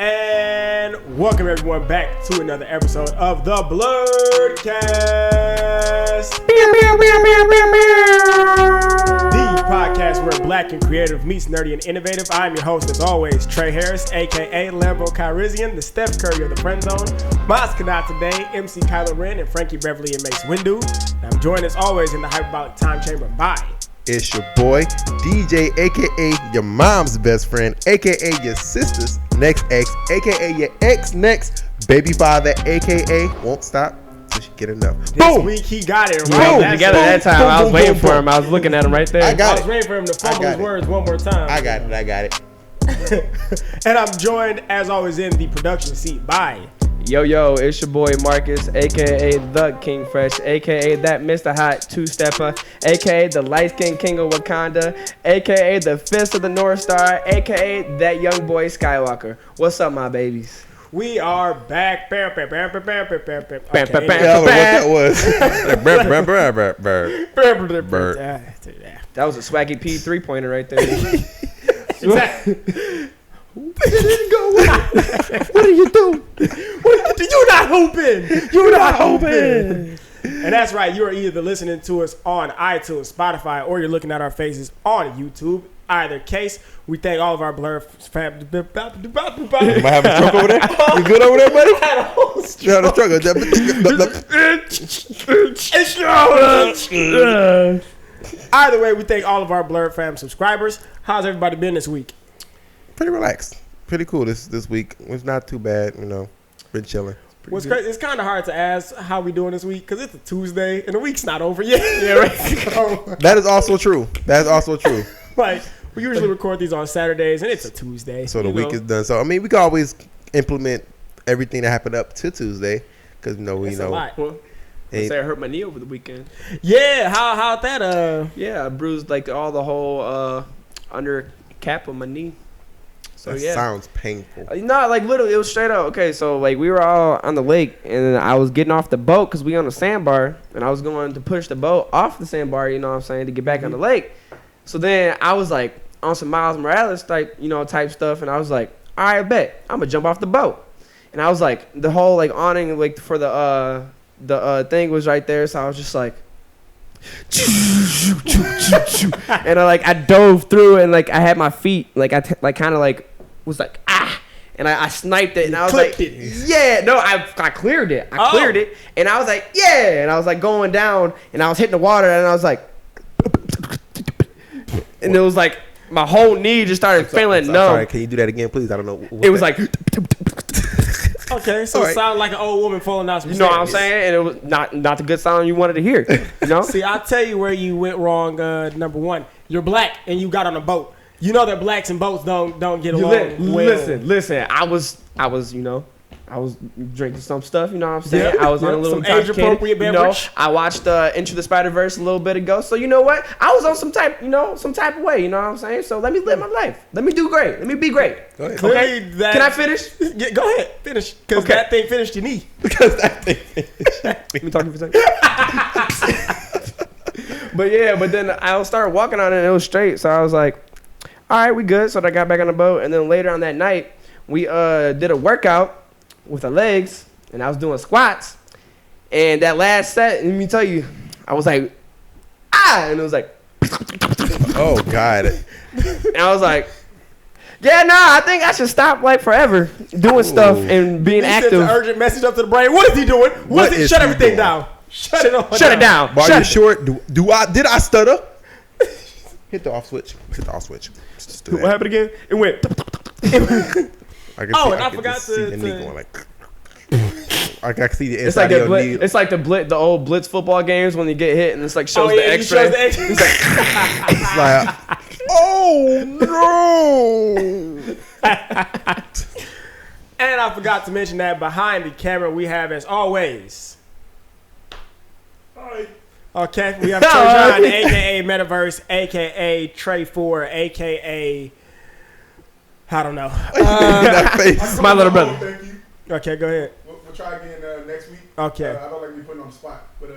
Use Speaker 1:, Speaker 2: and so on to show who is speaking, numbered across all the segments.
Speaker 1: And welcome everyone back to another episode of the Blerd Cast. The podcast where black and creative meets nerdy and innovative. I'm your host as always, Trey Harris, aka Lambo Kyrizian, the Steph Curry of the friend zone. Maz Kanat today, MC Kylo Ren, and Frankie Beverly and Mace Windu. And I'm joined as always in the Hyperbolic Time Chamber by...
Speaker 2: It's your boy, DJ, a.k.a. your mom's best friend, a.k.a. your sister's next ex, a.k.a. your ex next baby father, a.k.a. won't stop till she get enough.
Speaker 1: This week he got it right.
Speaker 3: Boom. Together that time. I was waiting for him. I was looking at him right there.
Speaker 1: I was waiting for him to fumble his words one more time.
Speaker 2: I got it.
Speaker 1: And I'm joined, as always, in the production seat by...
Speaker 3: Yo, it's your boy Marcus, a.k.a. the King Fresh, a.k.a. that Mr. Hot Two-Stepper, a.k.a. the light-skinned King of Wakanda, a.k.a. the Fist of the North Star, a.k.a. that young boy Skywalker. What's up, my babies?
Speaker 1: We are back.
Speaker 2: I don't know what that was.
Speaker 3: That was a swaggy P 3-pointer right there.
Speaker 1: Exactly.
Speaker 2: Where did it go? What are you doing?
Speaker 1: You're not hooping. You're not hooping. And that's right. You are either listening to us on iTunes, Spotify, or you're looking at our faces on YouTube. Either case, we thank all of our Blerd fam.
Speaker 2: Am I having a stroke over there? You good over there, buddy?
Speaker 1: I had a whole stroke.
Speaker 2: You're having a stroke.
Speaker 1: Either way, we thank all of our Blerd fam subscribers. How's everybody been this week?
Speaker 2: Pretty relaxed. Pretty cool this week. It's not too bad, you know. Been chilling.
Speaker 1: What's crazy, it's kind of hard to ask how we doing this week because it's a Tuesday and the week's not over yet. Yeah, right. So,
Speaker 2: that is also true.
Speaker 1: Like, we usually record these on Saturdays and it's a Tuesday.
Speaker 2: So the week is done. So, I mean, we can always implement everything that happened up to Tuesday because, you know, we know.
Speaker 3: A lot. Well, I hurt my knee over the weekend.
Speaker 1: Yeah, how'd that?
Speaker 3: Yeah, I bruised like the whole under cap of my knee. So,
Speaker 2: that sounds painful.
Speaker 3: No, like literally, it was straight up. Okay, so like we were all on the lake, and I was getting off the boat because we on the sandbar, and I was going to push the boat off the sandbar. You know what I'm saying, to get back on the lake. So then I was like on some Miles Morales type stuff, and I was like, all right, bet I'm gonna jump off the boat. And I was like, the whole like awning like for the thing was right there, so I was just like. And I dove through it, and like I had my feet like I kind of like was like and I sniped it, and I was like I cleared it cleared it, and I was like and I was like going down, and I was hitting the water, and I was like and it was like my whole knee just started feeling numb.
Speaker 2: Sorry, can you do that again, please? I don't know.
Speaker 3: It was like
Speaker 1: okay, so it sounded like an old woman falling down some
Speaker 3: stairs. You know what I'm saying? And it was not the good sound you wanted to hear. You know?
Speaker 1: See, I'll tell you where you went wrong. Number one, you're black and you got on a boat. You know that blacks and boats don't get along.
Speaker 3: Listen. I was I was drinking some stuff. You know what I'm saying? I was on a little
Speaker 1: age appropriate beverage.
Speaker 3: I watched Into the Spider-Verse a little bit ago. So you know what? I was on some type of way. You know what I'm saying? So let me live my life. Let me do great. Let me be great.
Speaker 2: Go ahead.
Speaker 3: Okay? Can I finish?
Speaker 1: Yeah, go ahead. Finish. Because that thing finished your knee.
Speaker 3: Let me talk to you for a second. But then I started walking on it, and it was straight. So I was like, all right, we good. So I got back on the boat. And then later on that night, we did a workout with our legs, and I was doing squats. And that last set, let me tell you, I was like, and it was like,
Speaker 2: oh, God.
Speaker 3: And I was like, I think I should stop like forever doing stuff and being active.
Speaker 1: Sends an urgent message up to the brain. What is he doing? Shut everything down. Shut it down.
Speaker 2: Are you sure? Did I stutter? Hit the off switch.
Speaker 3: What happened again? It went.
Speaker 1: I forgot to see the knee going like.
Speaker 2: I can see the inside of your knee.
Speaker 3: It's like the old Blitz football games when you get hit and it's like shows the X-ray.
Speaker 2: It's like, oh no!
Speaker 1: And I forgot to mention that behind the camera we have, as always. Hi. Okay, we have Trey John, aka Metaverse, aka Trey 4, aka I don't know.
Speaker 3: My little brother.
Speaker 1: Okay, go ahead.
Speaker 4: We'll try again next week.
Speaker 1: Okay.
Speaker 4: I don't like to be put on the spot, but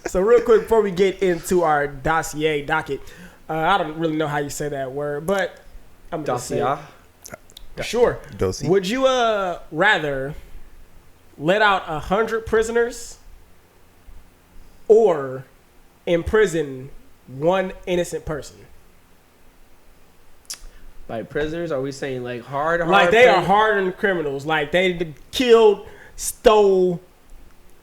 Speaker 1: So real quick before we get into our docket, I don't really know how you say that word, but I'm gonna say,
Speaker 3: Dacia.
Speaker 1: sure.
Speaker 2: Dosi.
Speaker 1: Would you rather let out 100 prisoners or imprison one innocent person?
Speaker 3: By prisoners, are we saying like hard?
Speaker 1: Like they are
Speaker 3: prisoners?
Speaker 1: hardened criminals. Like they killed, stole,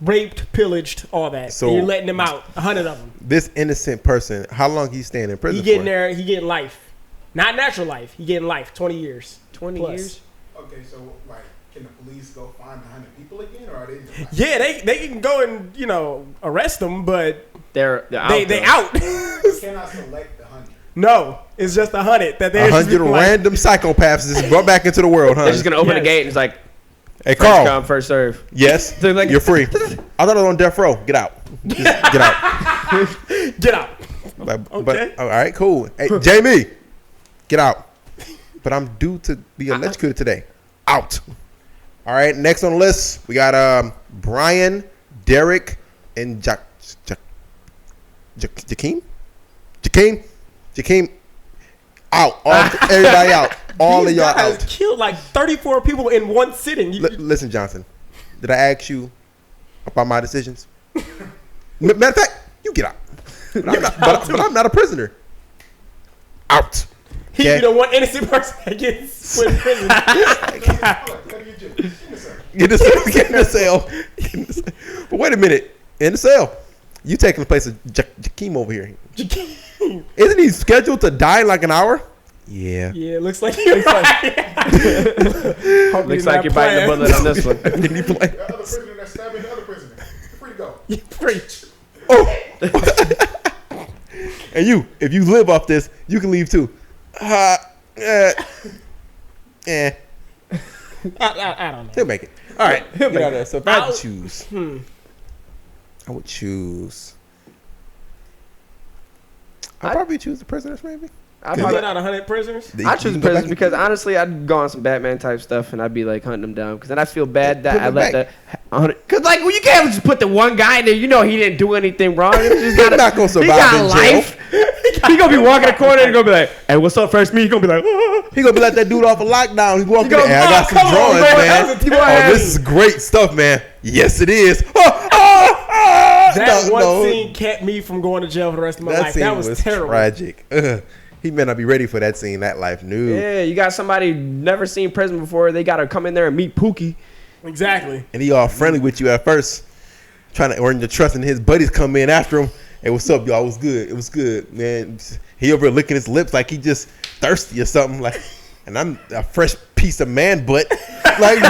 Speaker 1: raped, pillaged, all that.
Speaker 2: So-
Speaker 1: So you're letting them out, 100 of them.
Speaker 2: This innocent person, how long he staying in prison
Speaker 1: He getting
Speaker 2: for?
Speaker 1: there. He getting life, not natural life. He getting life, 20 years.
Speaker 3: 20
Speaker 1: plus.
Speaker 3: years.
Speaker 4: Okay, so like, can the police go find 100 people again, or are they just like,
Speaker 1: Yeah, they can go and arrest them, but
Speaker 3: They're out.
Speaker 1: they
Speaker 3: though.
Speaker 1: out.
Speaker 4: can I select the 100?
Speaker 1: No, it's just 100 that they're
Speaker 2: 100 random psychopaths is brought back into the world, huh?
Speaker 3: They're just gonna open the
Speaker 1: Yes.
Speaker 3: gate and it's like
Speaker 2: Hey,
Speaker 3: first
Speaker 2: Carl.
Speaker 3: come, first serve.
Speaker 2: Yes,
Speaker 3: They're like-
Speaker 2: you're free. I thought I was on death row. Get out. Just get out.
Speaker 1: Get out.
Speaker 2: But,
Speaker 1: Okay.
Speaker 2: all right, cool. Hey, Jamie, get out. But I'm due to be electrocuted today. Out. All right, next on the list, we got Brian, Derek, and Jakeem. Out. Everybody out. All of y'all
Speaker 1: guys
Speaker 2: out.
Speaker 1: killed like 34 people in one sitting.
Speaker 2: Listen, Johnson, did I ask you about my decisions? Matter of fact, you get out. But I'm not a prisoner. Out.
Speaker 1: He'd
Speaker 2: Okay.
Speaker 1: be the one innocent person that gets put in prison.
Speaker 2: Get in the cell. But wait a minute. In the cell. You taking the place of Jakeem over here. Isn't he scheduled to die in like an hour? Yeah.
Speaker 1: Yeah, looks like you're right. Hope
Speaker 3: Looks
Speaker 1: you're
Speaker 3: like
Speaker 1: not
Speaker 3: you're biting the
Speaker 1: playing.
Speaker 3: bullet on this one.
Speaker 2: Did he play?
Speaker 4: The other prisoner that's stabbing the other prisoner. You're free to go.
Speaker 1: You preach.
Speaker 2: Oh. And you, if you live off this, you can leave too.
Speaker 1: I don't know.
Speaker 2: He'll make it. All right. Get out of there. So if I had to
Speaker 1: I'll-
Speaker 2: choose, I would choose. I'd probably choose the prisoners, maybe.
Speaker 3: I'd
Speaker 1: You
Speaker 3: probably,
Speaker 1: let out 100 prisoners?
Speaker 3: I choose the prisoners because honestly, I'd go on some Batman type stuff and I'd be like hunting them down because then I feel bad that
Speaker 2: Put
Speaker 3: I
Speaker 2: them
Speaker 3: let
Speaker 2: back.
Speaker 3: the because like well, you can't just put the one guy in there. You know he didn't do anything wrong. He just got
Speaker 2: not gonna survive
Speaker 3: He got
Speaker 2: in jail.
Speaker 3: life. He gonna be walking the corner and gonna be like, "Hey, what's up, first me?" He gonna be like, "Oh."
Speaker 2: He gonna be like that dude off of lockdown. He walking in.
Speaker 3: go,
Speaker 2: Hey, I got
Speaker 1: "Oh,
Speaker 2: some
Speaker 1: come on,
Speaker 2: drawings,
Speaker 1: bro.
Speaker 2: man.
Speaker 1: That was a
Speaker 2: Oh, this is great stuff, man. Yes, it is.
Speaker 1: That one
Speaker 2: No.
Speaker 1: scene kept me from going to jail for the rest of my
Speaker 2: That
Speaker 1: life.
Speaker 2: scene
Speaker 1: That was terrible.
Speaker 2: tragic. He may not be ready for that scene. That life, no.
Speaker 3: Yeah, you got somebody never seen prison before. They gotta come in there and meet Pookie.
Speaker 1: Exactly.
Speaker 2: And he all friendly with you at first, trying to earn your trust. And his buddies come in after him. Hey, what's up, y'all? It was good. It was good, man. He over there licking his lips like he just thirsty or something. Like, and I'm a fresh piece of man butt. Like, no.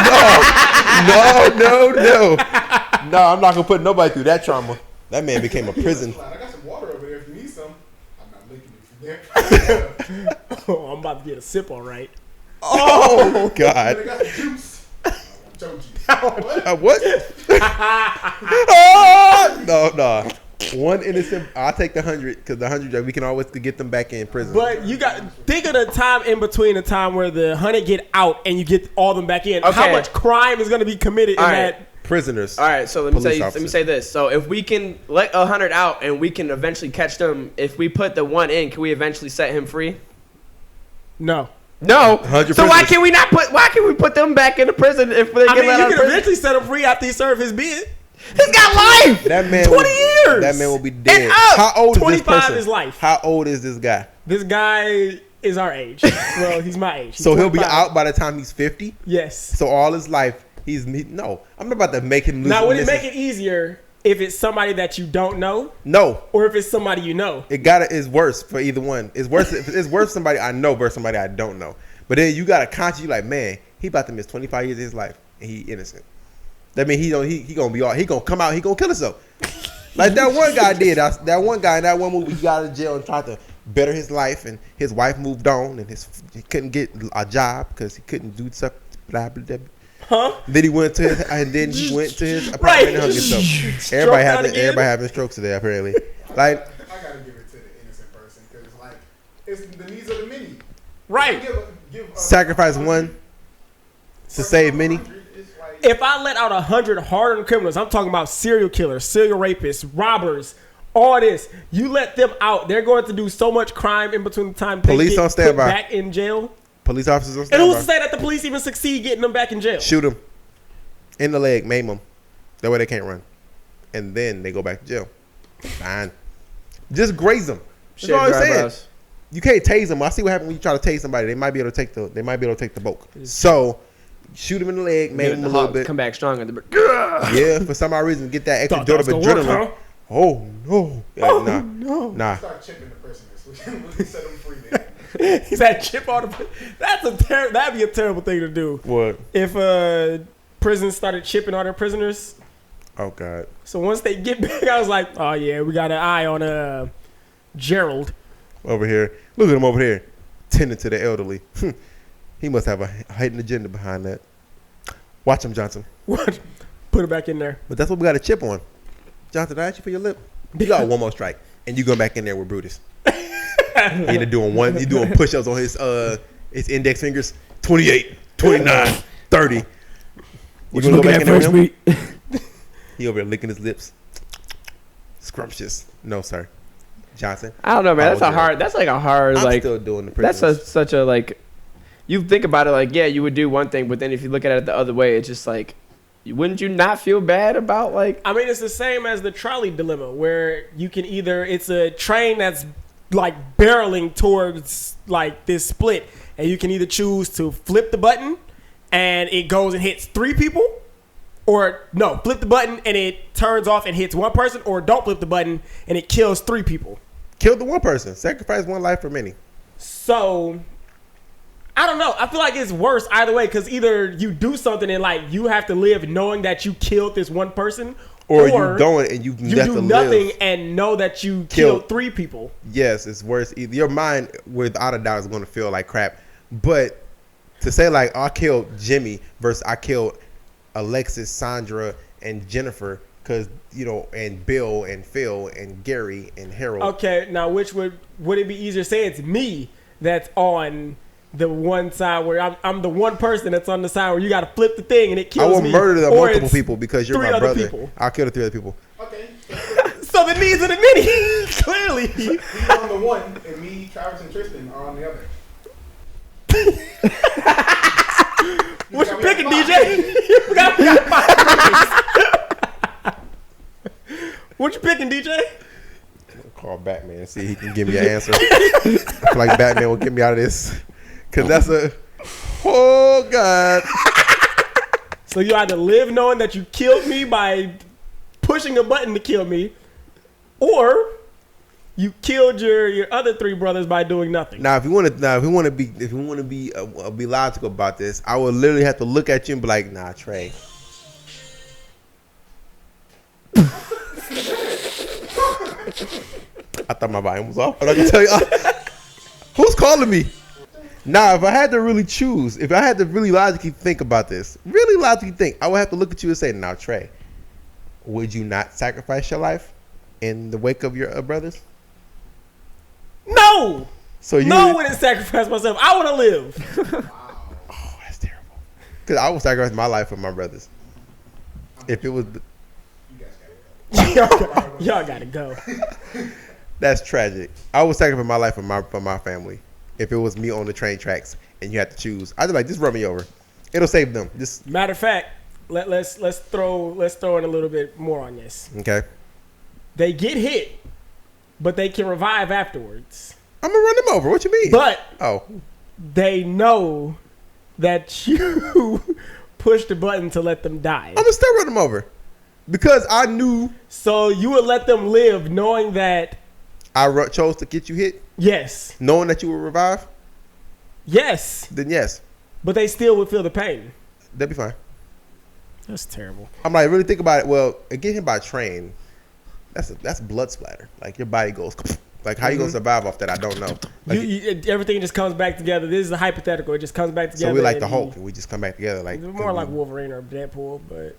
Speaker 2: No, I'm not gonna put nobody through that trauma. That man became a prison.
Speaker 4: I got some water over there if you need some. I'm not licking it from there.
Speaker 1: Oh, I'm about to get a sip all right.
Speaker 2: Oh
Speaker 4: I
Speaker 2: God.
Speaker 4: got some juice. I want your juice. What?
Speaker 2: What? Oh, no. One innocent. I'll take the 100 because the 100 we can always get them back in prison.
Speaker 1: But you got think of the time in between the time where the 100 get out and you get all them back in. How
Speaker 3: Okay.
Speaker 1: much crime is going to be committed in
Speaker 3: All right.
Speaker 1: that?
Speaker 2: Prisoners.
Speaker 3: All right, so let me
Speaker 2: Police
Speaker 3: say
Speaker 2: officers.
Speaker 3: this. So if we can let 100 out and we can eventually catch them, if we put the one in, can we eventually set him free?
Speaker 1: No.
Speaker 3: No.
Speaker 2: 100
Speaker 3: So why
Speaker 2: prisoners.
Speaker 3: can't we not put? Why can't we put them back into prison if they
Speaker 1: I
Speaker 3: get
Speaker 1: mean,
Speaker 3: let out
Speaker 1: you
Speaker 3: of
Speaker 1: can
Speaker 3: prison?
Speaker 1: eventually set him free after he served his bid.
Speaker 3: He's got life.
Speaker 2: That man
Speaker 1: 20
Speaker 2: will,
Speaker 1: years.
Speaker 2: That man will be dead.
Speaker 3: up.
Speaker 2: How old is this
Speaker 1: 25
Speaker 2: person?
Speaker 1: is life.
Speaker 2: How old is this guy?
Speaker 1: This guy is our age. Well, he's my age. He's
Speaker 2: So he'll be
Speaker 1: 25.
Speaker 2: out by the time he's 50.
Speaker 1: Yes.
Speaker 2: So all his life, no. I'm not about to make him lose.
Speaker 1: Now, would it
Speaker 2: listen.
Speaker 1: make it easier if it's somebody that you don't know
Speaker 2: No.
Speaker 1: or if it's somebody you know?
Speaker 2: It is worse for either one. It's worse somebody I know versus somebody I don't know. But then you gotta conscious, you like, man, he about to miss 25 years of his life and he innocent. That means he gonna come out, he gonna kill himself. Like that one guy did. That one guy in that one movie, he got out of jail and tried to better his life, and his wife moved on, and he couldn't get a job because he couldn't do stuff. Blah, blah, blah.
Speaker 1: Huh?
Speaker 2: Then he went to his apartment
Speaker 1: Right.
Speaker 2: and hung himself.
Speaker 1: Stroke
Speaker 2: Everybody
Speaker 1: out again.
Speaker 2: having strokes today apparently. Like
Speaker 4: I gotta give it to the innocent person because like it's the needs of the many.
Speaker 1: Right.
Speaker 4: Give
Speaker 2: sacrifice one to save many.
Speaker 4: It's like,
Speaker 1: If I let out 100 hardened criminals, I'm talking about serial killers, serial rapists, robbers, all this. You let them out, they're going to do so much crime in between the time
Speaker 2: Police
Speaker 1: they get
Speaker 2: on standby.
Speaker 1: put back in jail.
Speaker 2: Police officers on
Speaker 1: And
Speaker 2: standby.
Speaker 1: who's to say that the police even succeed getting them back in jail?
Speaker 2: Shoot them in the leg, maim them. That way they can't run. And then they go back to jail. Fine. Just graze them. That's all I'm saying. You can't tase them. I see what happens when you try to tase somebody. They might be able to take the bulk. So shoot them in the leg, maim them a little bit.
Speaker 3: Come back stronger.
Speaker 2: Yeah, for some odd reason, get that extra dose of adrenaline. Oh no! Yeah, nah.
Speaker 4: Start chipping the prisoners. We can set them free then.
Speaker 1: He's that chip on the. That'd be a terrible thing to do.
Speaker 2: What?
Speaker 1: If prisons started chipping all their prisoners.
Speaker 2: Oh God.
Speaker 1: So once they get back, I was like, oh yeah, we got an eye on Gerald
Speaker 2: over here. Look at him over here, tending to the elderly. He must have a hidden agenda behind that. Watch him, Johnson.
Speaker 1: What? Put it back in there.
Speaker 2: But that's what we got a chip on. Johnson, I asked you for your lip. You got one more strike, and you go back in there with Brutus. He doing push-ups on his index fingers. 28, 29, 30. You
Speaker 3: What you looking at first, meat?
Speaker 2: He over there licking his lips. Scrumptious. No, sir. Johnson.
Speaker 3: I don't know, man. That's like a hard,
Speaker 2: I'm
Speaker 3: like.
Speaker 2: still doing the
Speaker 3: That's
Speaker 2: prisoners.
Speaker 3: such a like. You think about it like, yeah, you would do one thing, but then if you look at it the other way, it's just like, wouldn't you not feel bad about like?
Speaker 1: I mean, it's the same as the trolley dilemma, where you can it's a train that's like barreling towards like this split, and you can either choose to flip the button and it goes and hits 3 people, or no, flip the button and it turns off and hits 1 person, or don't flip the button and it kills 3 people.
Speaker 2: Kill the one person. Sacrifice one life for many.
Speaker 1: So I don't know. I feel like it's worse either way, because either you do something and like you have to live knowing that you killed this 1 person,
Speaker 2: or you don't and you have
Speaker 1: do
Speaker 2: to
Speaker 1: nothing
Speaker 2: live.
Speaker 1: And know that you killed 3 people.
Speaker 2: Yes, it's worse. Your mind, without a doubt, is going to feel like crap. But to say like I killed Jimmy versus I killed Alexis, Sandra, and Jennifer, because and Bill and Phil and Gary and Harold.
Speaker 1: Okay, now which would it be easier to say it's me that's on the one side where I'm the one person that's on the side where you got to flip the thing and it kills me?
Speaker 2: I will murder the multiple people because you're
Speaker 1: 3
Speaker 2: my
Speaker 1: other
Speaker 2: brother.
Speaker 1: people.
Speaker 2: I'll kill the 3 other people.
Speaker 4: Okay.
Speaker 1: So the needs of the many, clearly.
Speaker 4: He's on the one, and me, Travis, and Tristan are on the other.
Speaker 1: What you picking, DJ? we got 5 What you picking, DJ?
Speaker 2: Call Batman and see if he can give me an answer. I feel like Batman will get me out of this. Because that's oh, God.
Speaker 1: So you either live knowing that you killed me by pushing a button to kill me, or you killed your other 3 brothers by doing nothing.
Speaker 2: Now, if you want to be logical about this, I would literally have to look at you and be like, nah, Trey. I thought my volume was off, but I can tell you, who's calling me? Now, if I had to really choose, if I had to really logically think about this, I would have to look at you and say, now, Trey, would you not sacrifice your life in the wake of your brothers?
Speaker 1: No!
Speaker 2: So you
Speaker 1: I wouldn't sacrifice myself. I want to live.
Speaker 2: Oh, that's terrible. Because I would sacrifice my life for my brothers. If it was...
Speaker 1: Y'all gotta go.
Speaker 2: That's tragic. I would sacrifice my life for my family. If it was me on the train tracks and you had to choose, I'd be like, just run me over. It'll save them. Just
Speaker 1: matter of fact, let's throw in a little bit more on this.
Speaker 2: Okay.
Speaker 1: They get hit, but they can revive afterwards.
Speaker 2: I'm gonna run them over. What you mean?
Speaker 1: But
Speaker 2: oh,
Speaker 1: they know that you pushed the button to let them die.
Speaker 2: I'm gonna still run them over because I knew.
Speaker 1: So you would let them live, knowing that
Speaker 2: I chose to get you hit.
Speaker 1: Yes.
Speaker 2: Knowing that you would revive.
Speaker 1: Yes.
Speaker 2: Then yes.
Speaker 1: But they still would feel the pain.
Speaker 2: That'd be fine.
Speaker 1: That's terrible.
Speaker 2: I'm like, really think about it. Well, get hit by a train. That's blood splatter. Like your body goes. Like how you gonna survive off that? I don't know. Like,
Speaker 1: everything just comes back together. This is a hypothetical. It just comes back together.
Speaker 2: So we like the Hulk, and we just come back together. Like
Speaker 1: more like Wolverine or Deadpool, but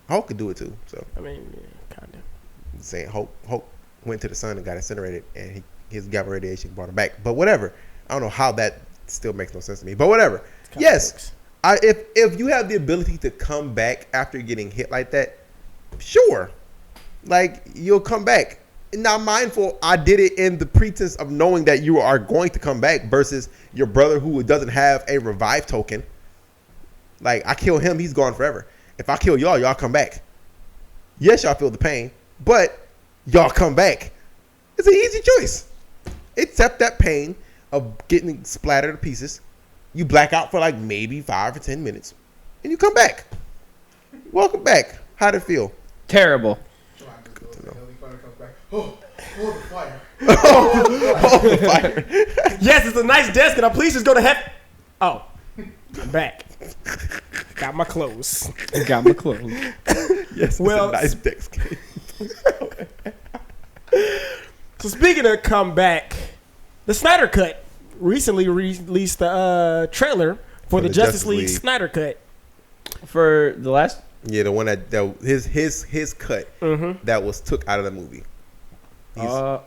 Speaker 2: Hulk could do it too. So
Speaker 1: I mean, yeah, kind of.
Speaker 2: Saying Hulk went to the sun and got incinerated, and his gamma radiation brought him back. But whatever. I don't know how that still makes no sense to me. But whatever. Yes, if you have the ability to come back after getting hit like that, sure, like you'll come back. not mindful. I did it in the pretense of knowing that you are going to come back versus your brother who doesn't have a revive token. Like, I kill him, he's gone forever. If I kill y'all, y'all come back. Yes, y'all feel the pain, but y'all come back. It's an easy choice. Accept that pain of getting splattered to pieces. You black out for like maybe 5 or 10 minutes, and you come back. Welcome back. How'd it feel?
Speaker 3: Terrible.
Speaker 4: Oh, the fire.
Speaker 2: Oh, the fire.
Speaker 1: Yes, it's a nice desk, and please just go to heaven. Oh, I'm back. Got my clothes.
Speaker 3: Got my clothes.
Speaker 2: Yes,
Speaker 1: Well,
Speaker 2: it's a nice desk.
Speaker 1: So speaking of comeback, the Snyder Cut recently released the trailer for the Justice League Snyder Cut.
Speaker 3: For the last...
Speaker 2: Yeah, the one that his cut that was took out of the movie.
Speaker 1: Yeah,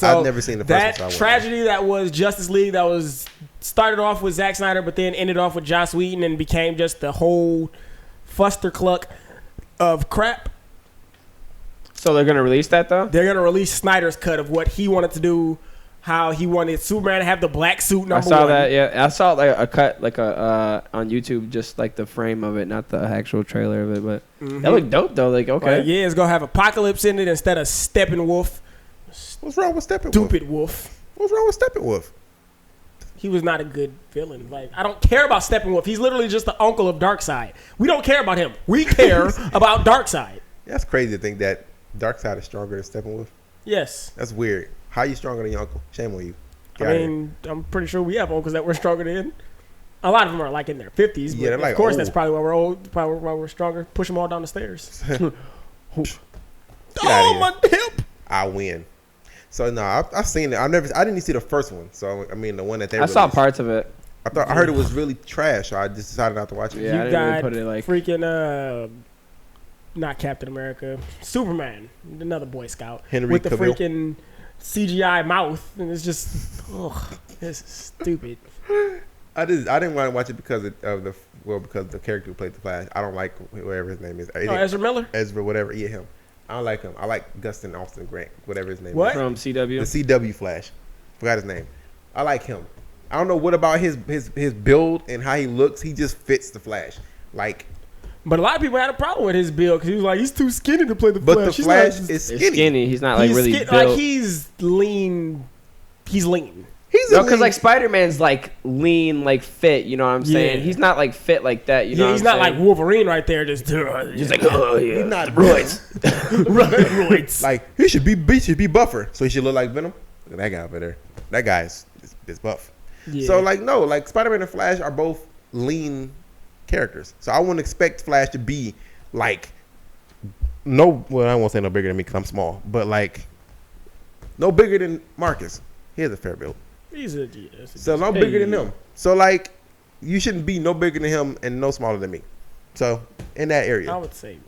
Speaker 2: I've never seen the first one.
Speaker 1: That tragedy that was Justice League that was started off with Zack Snyder, but then ended off with Joss Whedon and became just the whole fustercluck of crap.
Speaker 3: So they're gonna release that though?
Speaker 1: They're gonna release Snyder's cut of what he wanted to do, how he wanted Superman to have the black suit.
Speaker 3: I saw that. Yeah, I saw like a cut, like on YouTube, just like the frame of it, not the actual trailer of it. But that looked dope though. Like okay,
Speaker 1: yeah, it's gonna have Apocalypse in it instead of Steppenwolf.
Speaker 2: What's wrong with Steppenwolf?
Speaker 1: Stupid Wolf.
Speaker 2: What's wrong with Steppenwolf?
Speaker 1: He was not a good villain. Like, I don't care about Steppenwolf. He's literally just the uncle of Darkseid. We don't care about him. We care about Darkseid.
Speaker 2: That's crazy to think that Darkseid is stronger than Steppenwolf.
Speaker 1: Yes.
Speaker 2: That's weird. How you stronger than your uncle? Shame on you.
Speaker 1: I'm pretty sure we have uncles that we're stronger than. A lot of them are like in their 50s. But
Speaker 2: Yeah, they're like
Speaker 1: of course,
Speaker 2: old.
Speaker 1: that's probably why we're old. Probably why we're stronger. Push them all down the stairs.
Speaker 2: outta
Speaker 1: Oh,
Speaker 2: here.
Speaker 1: my hip.
Speaker 2: I win. So no, I've seen it. I didn't see the first one. So I mean, the one that they
Speaker 3: I saw
Speaker 2: released.
Speaker 3: parts of it.
Speaker 2: I heard it was really trash. So I just decided not to watch it.
Speaker 3: Yeah, I
Speaker 1: You
Speaker 3: didn't really
Speaker 1: got
Speaker 3: put it like
Speaker 1: freaking not Captain America, Superman, another Boy Scout
Speaker 2: Henry
Speaker 1: with the
Speaker 2: Cavill.
Speaker 1: freaking CGI mouth, and it's just, this is stupid.
Speaker 2: I didn't want to watch it because because the character who played the Flash. I don't like whoever his name is.
Speaker 1: Ezra Miller.
Speaker 2: Ezra, whatever. Yeah, him. I don't like him. I like Gustin Austin Grant, whatever his name
Speaker 1: What?
Speaker 2: is.
Speaker 3: from CW.
Speaker 2: The CW Flash. Forgot his name. I like him. I don't know what about his build and how he looks. He just fits the Flash. Like,
Speaker 1: But a lot of people had a problem with his build because he was like, he's too skinny to play the
Speaker 2: but
Speaker 1: Flash.
Speaker 2: the
Speaker 1: He's
Speaker 2: Flash
Speaker 1: not-
Speaker 2: is
Speaker 3: He's
Speaker 2: skinny.
Speaker 3: skinny. He's not like
Speaker 1: he's
Speaker 3: really
Speaker 1: skin-
Speaker 3: built.
Speaker 1: like he's lean. He's lean.
Speaker 2: He's
Speaker 3: No,
Speaker 2: a
Speaker 3: because
Speaker 2: lean-
Speaker 3: like Spider-Man's like lean, like fit. You know what I'm saying?
Speaker 1: Yeah.
Speaker 3: He's not like fit like that. You know,
Speaker 1: Yeah, he's
Speaker 3: what
Speaker 1: not
Speaker 3: I'm
Speaker 1: like Wolverine right there. Just
Speaker 3: like, oh yeah,
Speaker 2: he's not
Speaker 1: roids.
Speaker 2: like he should be buffer, so he should look like Venom. Look at that guy over there. That guy is buff.
Speaker 1: Yeah.
Speaker 2: So like no, like Spider-Man and Flash are both lean characters. So I wouldn't expect Flash to be like well, I won't say no bigger than me because I'm small, but like no bigger than Marcus. He has a fair build. So no bigger than him. So like you shouldn't be no bigger than him and no smaller than me. So in that area.
Speaker 1: I would say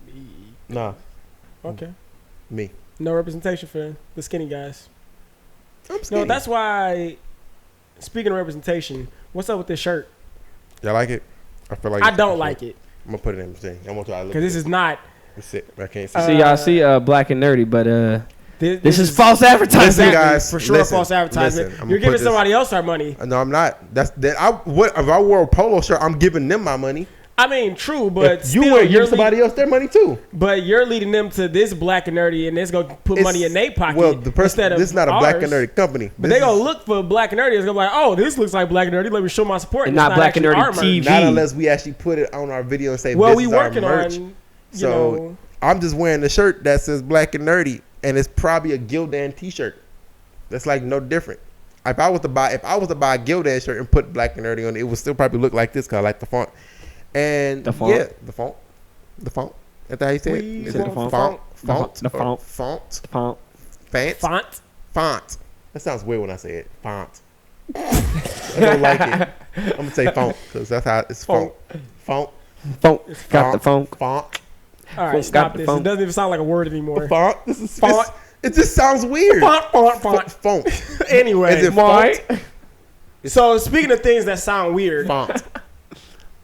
Speaker 1: me.
Speaker 2: Nah.
Speaker 1: Okay.
Speaker 2: Me.
Speaker 1: No representation for the skinny guys.
Speaker 2: I'm skinny.
Speaker 1: No, that's why. Speaking of representation, what's up with this shirt?
Speaker 2: Y'all like it? I feel like
Speaker 1: I don't like it
Speaker 2: I'm gonna put it in the thing. I want y'all to look.
Speaker 1: because this is not.
Speaker 2: Sit. I can't see.
Speaker 3: See, y'all see Black and Nerdy, but this is false
Speaker 2: Listen,
Speaker 3: advertising.
Speaker 2: guys.
Speaker 1: For sure,
Speaker 2: listen,
Speaker 1: false advertisement.
Speaker 2: listen, I'm
Speaker 1: You're
Speaker 2: gonna
Speaker 1: giving
Speaker 2: put
Speaker 1: somebody else our money.
Speaker 2: No, I'm not. If I wore a polo shirt, I'm giving them my money.
Speaker 1: I mean, true, but
Speaker 2: If
Speaker 1: still,
Speaker 2: you wear,
Speaker 1: you're
Speaker 2: give somebody else their money too.
Speaker 1: but you're leading them to this Black and Nerdy, and it's gonna put money in their pocket.
Speaker 2: Well, the person.
Speaker 1: instead of
Speaker 2: This is not a
Speaker 1: ours.
Speaker 2: Black and Nerdy company.
Speaker 1: But they gonna look for Black and Nerdy. It's gonna be like, oh, this looks like Black and Nerdy. Let me show my support.
Speaker 3: And
Speaker 1: It's
Speaker 3: not Black and
Speaker 1: actually
Speaker 3: Nerdy
Speaker 1: our merch.
Speaker 3: TV.
Speaker 2: Not unless we actually put it on our video and say,
Speaker 1: Well,
Speaker 2: this
Speaker 1: we
Speaker 2: is our
Speaker 1: working
Speaker 2: merch.
Speaker 1: on, you
Speaker 2: So
Speaker 1: know.
Speaker 2: I'm just wearing the shirt that says Black and Nerdy, and it's probably a Gildan T-shirt. That's like no different. If I was to buy a Gildan shirt and put Black and Nerdy on it, it would still probably look like this because I like the font. And
Speaker 3: The font?
Speaker 2: yeah, the font. Is that how you say it?
Speaker 1: We
Speaker 2: Is
Speaker 3: want
Speaker 2: it
Speaker 3: the
Speaker 2: font?
Speaker 3: font. The
Speaker 2: Or
Speaker 3: font.
Speaker 2: Font.
Speaker 3: Font.
Speaker 2: Font.
Speaker 1: Font.
Speaker 2: That sounds weird when I say it. Font. I don't like it. I'm gonna say font because that's how it's font. Font.
Speaker 3: Got the phone.
Speaker 2: Font.
Speaker 1: All right,
Speaker 3: Got
Speaker 1: stop
Speaker 3: the
Speaker 1: this.
Speaker 3: font.
Speaker 1: It doesn't even sound like a word anymore.
Speaker 2: Font. This is
Speaker 1: Font.
Speaker 2: It just sounds weird.
Speaker 1: Font.
Speaker 2: Font.
Speaker 1: Anyway,
Speaker 2: Is it font?
Speaker 1: so speaking of things that sound weird,
Speaker 2: Font.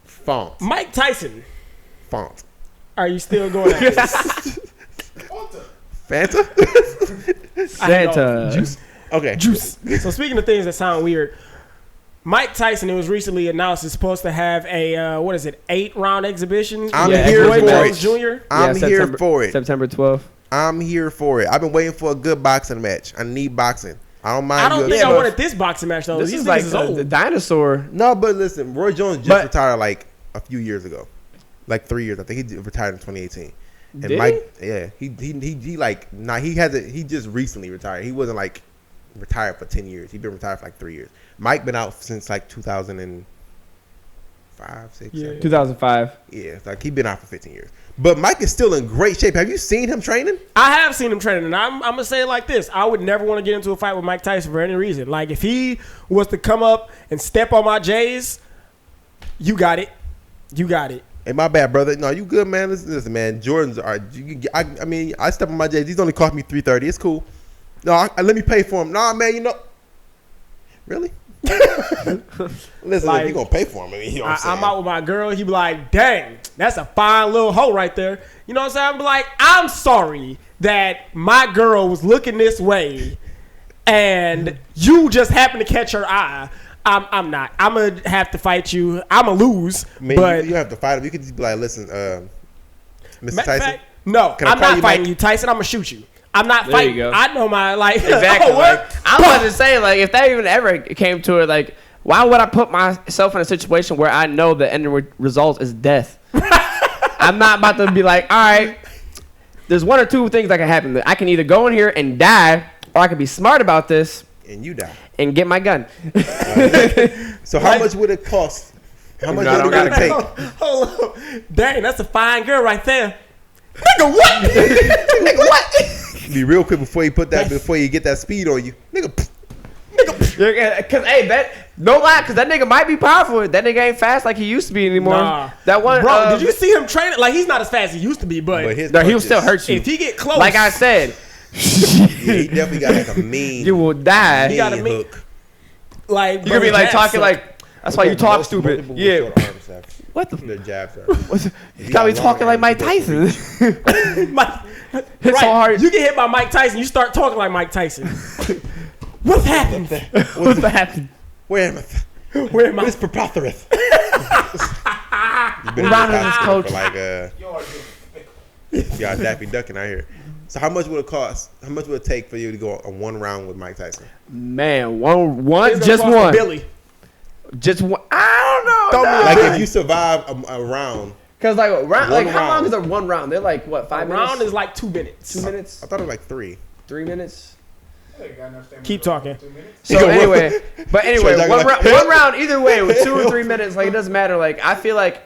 Speaker 2: Font.
Speaker 1: Mike Tyson,
Speaker 2: Font.
Speaker 1: are you still going at this?
Speaker 2: Fanta?
Speaker 3: Santa.
Speaker 1: Juice.
Speaker 2: Okay.
Speaker 1: Juice. So speaking of things that sound weird, Mike Tyson, it was recently announced, is supposed to have a 8-round exhibition.
Speaker 2: I'm
Speaker 3: Yeah,
Speaker 2: here
Speaker 1: Roy
Speaker 2: for
Speaker 1: Jones
Speaker 2: it.
Speaker 1: Jr.
Speaker 2: I'm here for it.
Speaker 3: September 12th.
Speaker 2: I'm here for it. I've been waiting for a good boxing match. I need boxing. I don't mind.
Speaker 1: I don't think
Speaker 2: UFC.
Speaker 1: I wanted this boxing match though.
Speaker 3: This
Speaker 1: These
Speaker 3: is
Speaker 1: niggas
Speaker 3: like
Speaker 1: is old.
Speaker 3: the dinosaur.
Speaker 2: No, but listen, Roy Jones just
Speaker 3: But-
Speaker 2: retired like a few years ago, like 3 years. I think he retired in 2018. And
Speaker 3: Did
Speaker 2: Mike, yeah, he just recently retired. He wasn't like retired for 10 years. He's been retired for like 3 years. Mike been out since like 2005, 6, 7.
Speaker 3: 2005.
Speaker 2: Yeah, it's like he been out for 15 years. But Mike is still in great shape. Have you seen him training?
Speaker 1: I have seen him training, and I'm gonna say it like this: I would never want to get into a fight with Mike Tyson for any reason. Like if he was to come up and step on my J's, you got it.
Speaker 2: Hey, my bad, brother. No, you good, man. Listen, man. Jordans are. I mean, I step on my J's. These only cost me $330. It's cool. No, let me pay for them. Nah, man. You know, really? Listen,
Speaker 1: Like,
Speaker 2: if you gonna pay for them, I mean, you know what I'm saying?
Speaker 1: I'm out with my girl. He be like, "Dang, that's a fine little hoe right there." You know what I'm saying? I'm be like, "I'm sorry that my girl was looking this way, and you just happened to catch her eye." I'm not. I'm gonna have to fight you. I'm gonna lose.
Speaker 2: I mean,
Speaker 1: but
Speaker 2: you have to fight him. You could just be like, listen, Mr.
Speaker 1: matter of
Speaker 2: Tyson.
Speaker 1: fact, no,
Speaker 2: Can I
Speaker 1: I'm
Speaker 2: call
Speaker 1: not
Speaker 2: you
Speaker 1: fighting
Speaker 2: Mike?
Speaker 1: you, Tyson. I'm gonna shoot you. I'm not
Speaker 3: There
Speaker 1: fighting.
Speaker 3: you go.
Speaker 1: I know my
Speaker 3: Exactly.
Speaker 1: Oh, what?
Speaker 3: Like, I'm about to say, like, if that even ever came to it, like, why would I put myself in a situation where I know the end result is death? I'm not about to be like, all right, there's one or two things that can happen. I can either go in here and die, or I can be smart about this
Speaker 2: And you die.
Speaker 3: and get my gun.
Speaker 2: So how much would it cost? How much
Speaker 3: No, I
Speaker 2: would
Speaker 3: don't
Speaker 2: it
Speaker 3: gotta
Speaker 2: take?
Speaker 1: Hold up. Dang, that's a fine girl right there. Nigga, what?
Speaker 3: Nigga, what?
Speaker 2: Be real quick before you before you get that speed on you, nigga.
Speaker 3: Because, hey, no lie, because that nigga might be powerful. That nigga ain't fast like he used to be anymore.
Speaker 1: Nah.
Speaker 3: That one,
Speaker 1: Bro, did you see him training? Like, he's not as fast as he used to be, but
Speaker 2: his
Speaker 3: No, he will
Speaker 2: punches-
Speaker 3: still hurt you.
Speaker 1: if he get close,
Speaker 3: Like I said,
Speaker 2: Yeah, he definitely got like a mean.
Speaker 3: you will die.
Speaker 2: mean
Speaker 1: gotta mean-
Speaker 2: hook.
Speaker 1: like,
Speaker 3: You could be like talking like, that's why you talk
Speaker 2: Most
Speaker 3: stupid.
Speaker 2: people
Speaker 3: Yeah.
Speaker 2: with short arms have-
Speaker 3: What the?
Speaker 2: Their jabs are.
Speaker 3: You got me talking like Mike Tyson.
Speaker 1: It's
Speaker 3: so hard.
Speaker 1: You get hit by Mike Tyson, you start talking like Mike Tyson. What happened?
Speaker 3: What happened?
Speaker 2: Where am I?
Speaker 1: Where am I?
Speaker 2: Where's Prepostereth? You've been
Speaker 3: Round of
Speaker 2: in
Speaker 3: this
Speaker 2: the
Speaker 3: coach.
Speaker 2: for like y'all Daffy Ducking out here. So how much would it cost? How much would it take for you to go on one round with Mike Tyson?
Speaker 3: Man,
Speaker 1: It's
Speaker 3: one,
Speaker 1: gonna
Speaker 3: just
Speaker 1: cost
Speaker 3: one,
Speaker 1: Billy.
Speaker 3: just one. I don't
Speaker 1: Throw
Speaker 3: know.
Speaker 1: me
Speaker 2: Like
Speaker 1: a
Speaker 2: if you survive a round,
Speaker 3: Cause like round,
Speaker 2: One
Speaker 3: like how long
Speaker 2: round.
Speaker 3: is a one round? They're like what,
Speaker 1: A
Speaker 3: 5 minutes?
Speaker 1: round is like 2 minutes.
Speaker 3: 2 minutes,
Speaker 2: I thought it was like 3.
Speaker 3: 3 minutes.
Speaker 1: Keep talking.
Speaker 3: So anyway, but anyway,
Speaker 2: Trey's
Speaker 3: one,
Speaker 2: like,
Speaker 3: one round either way with 2 or 3 minutes, like it doesn't matter. Like I feel like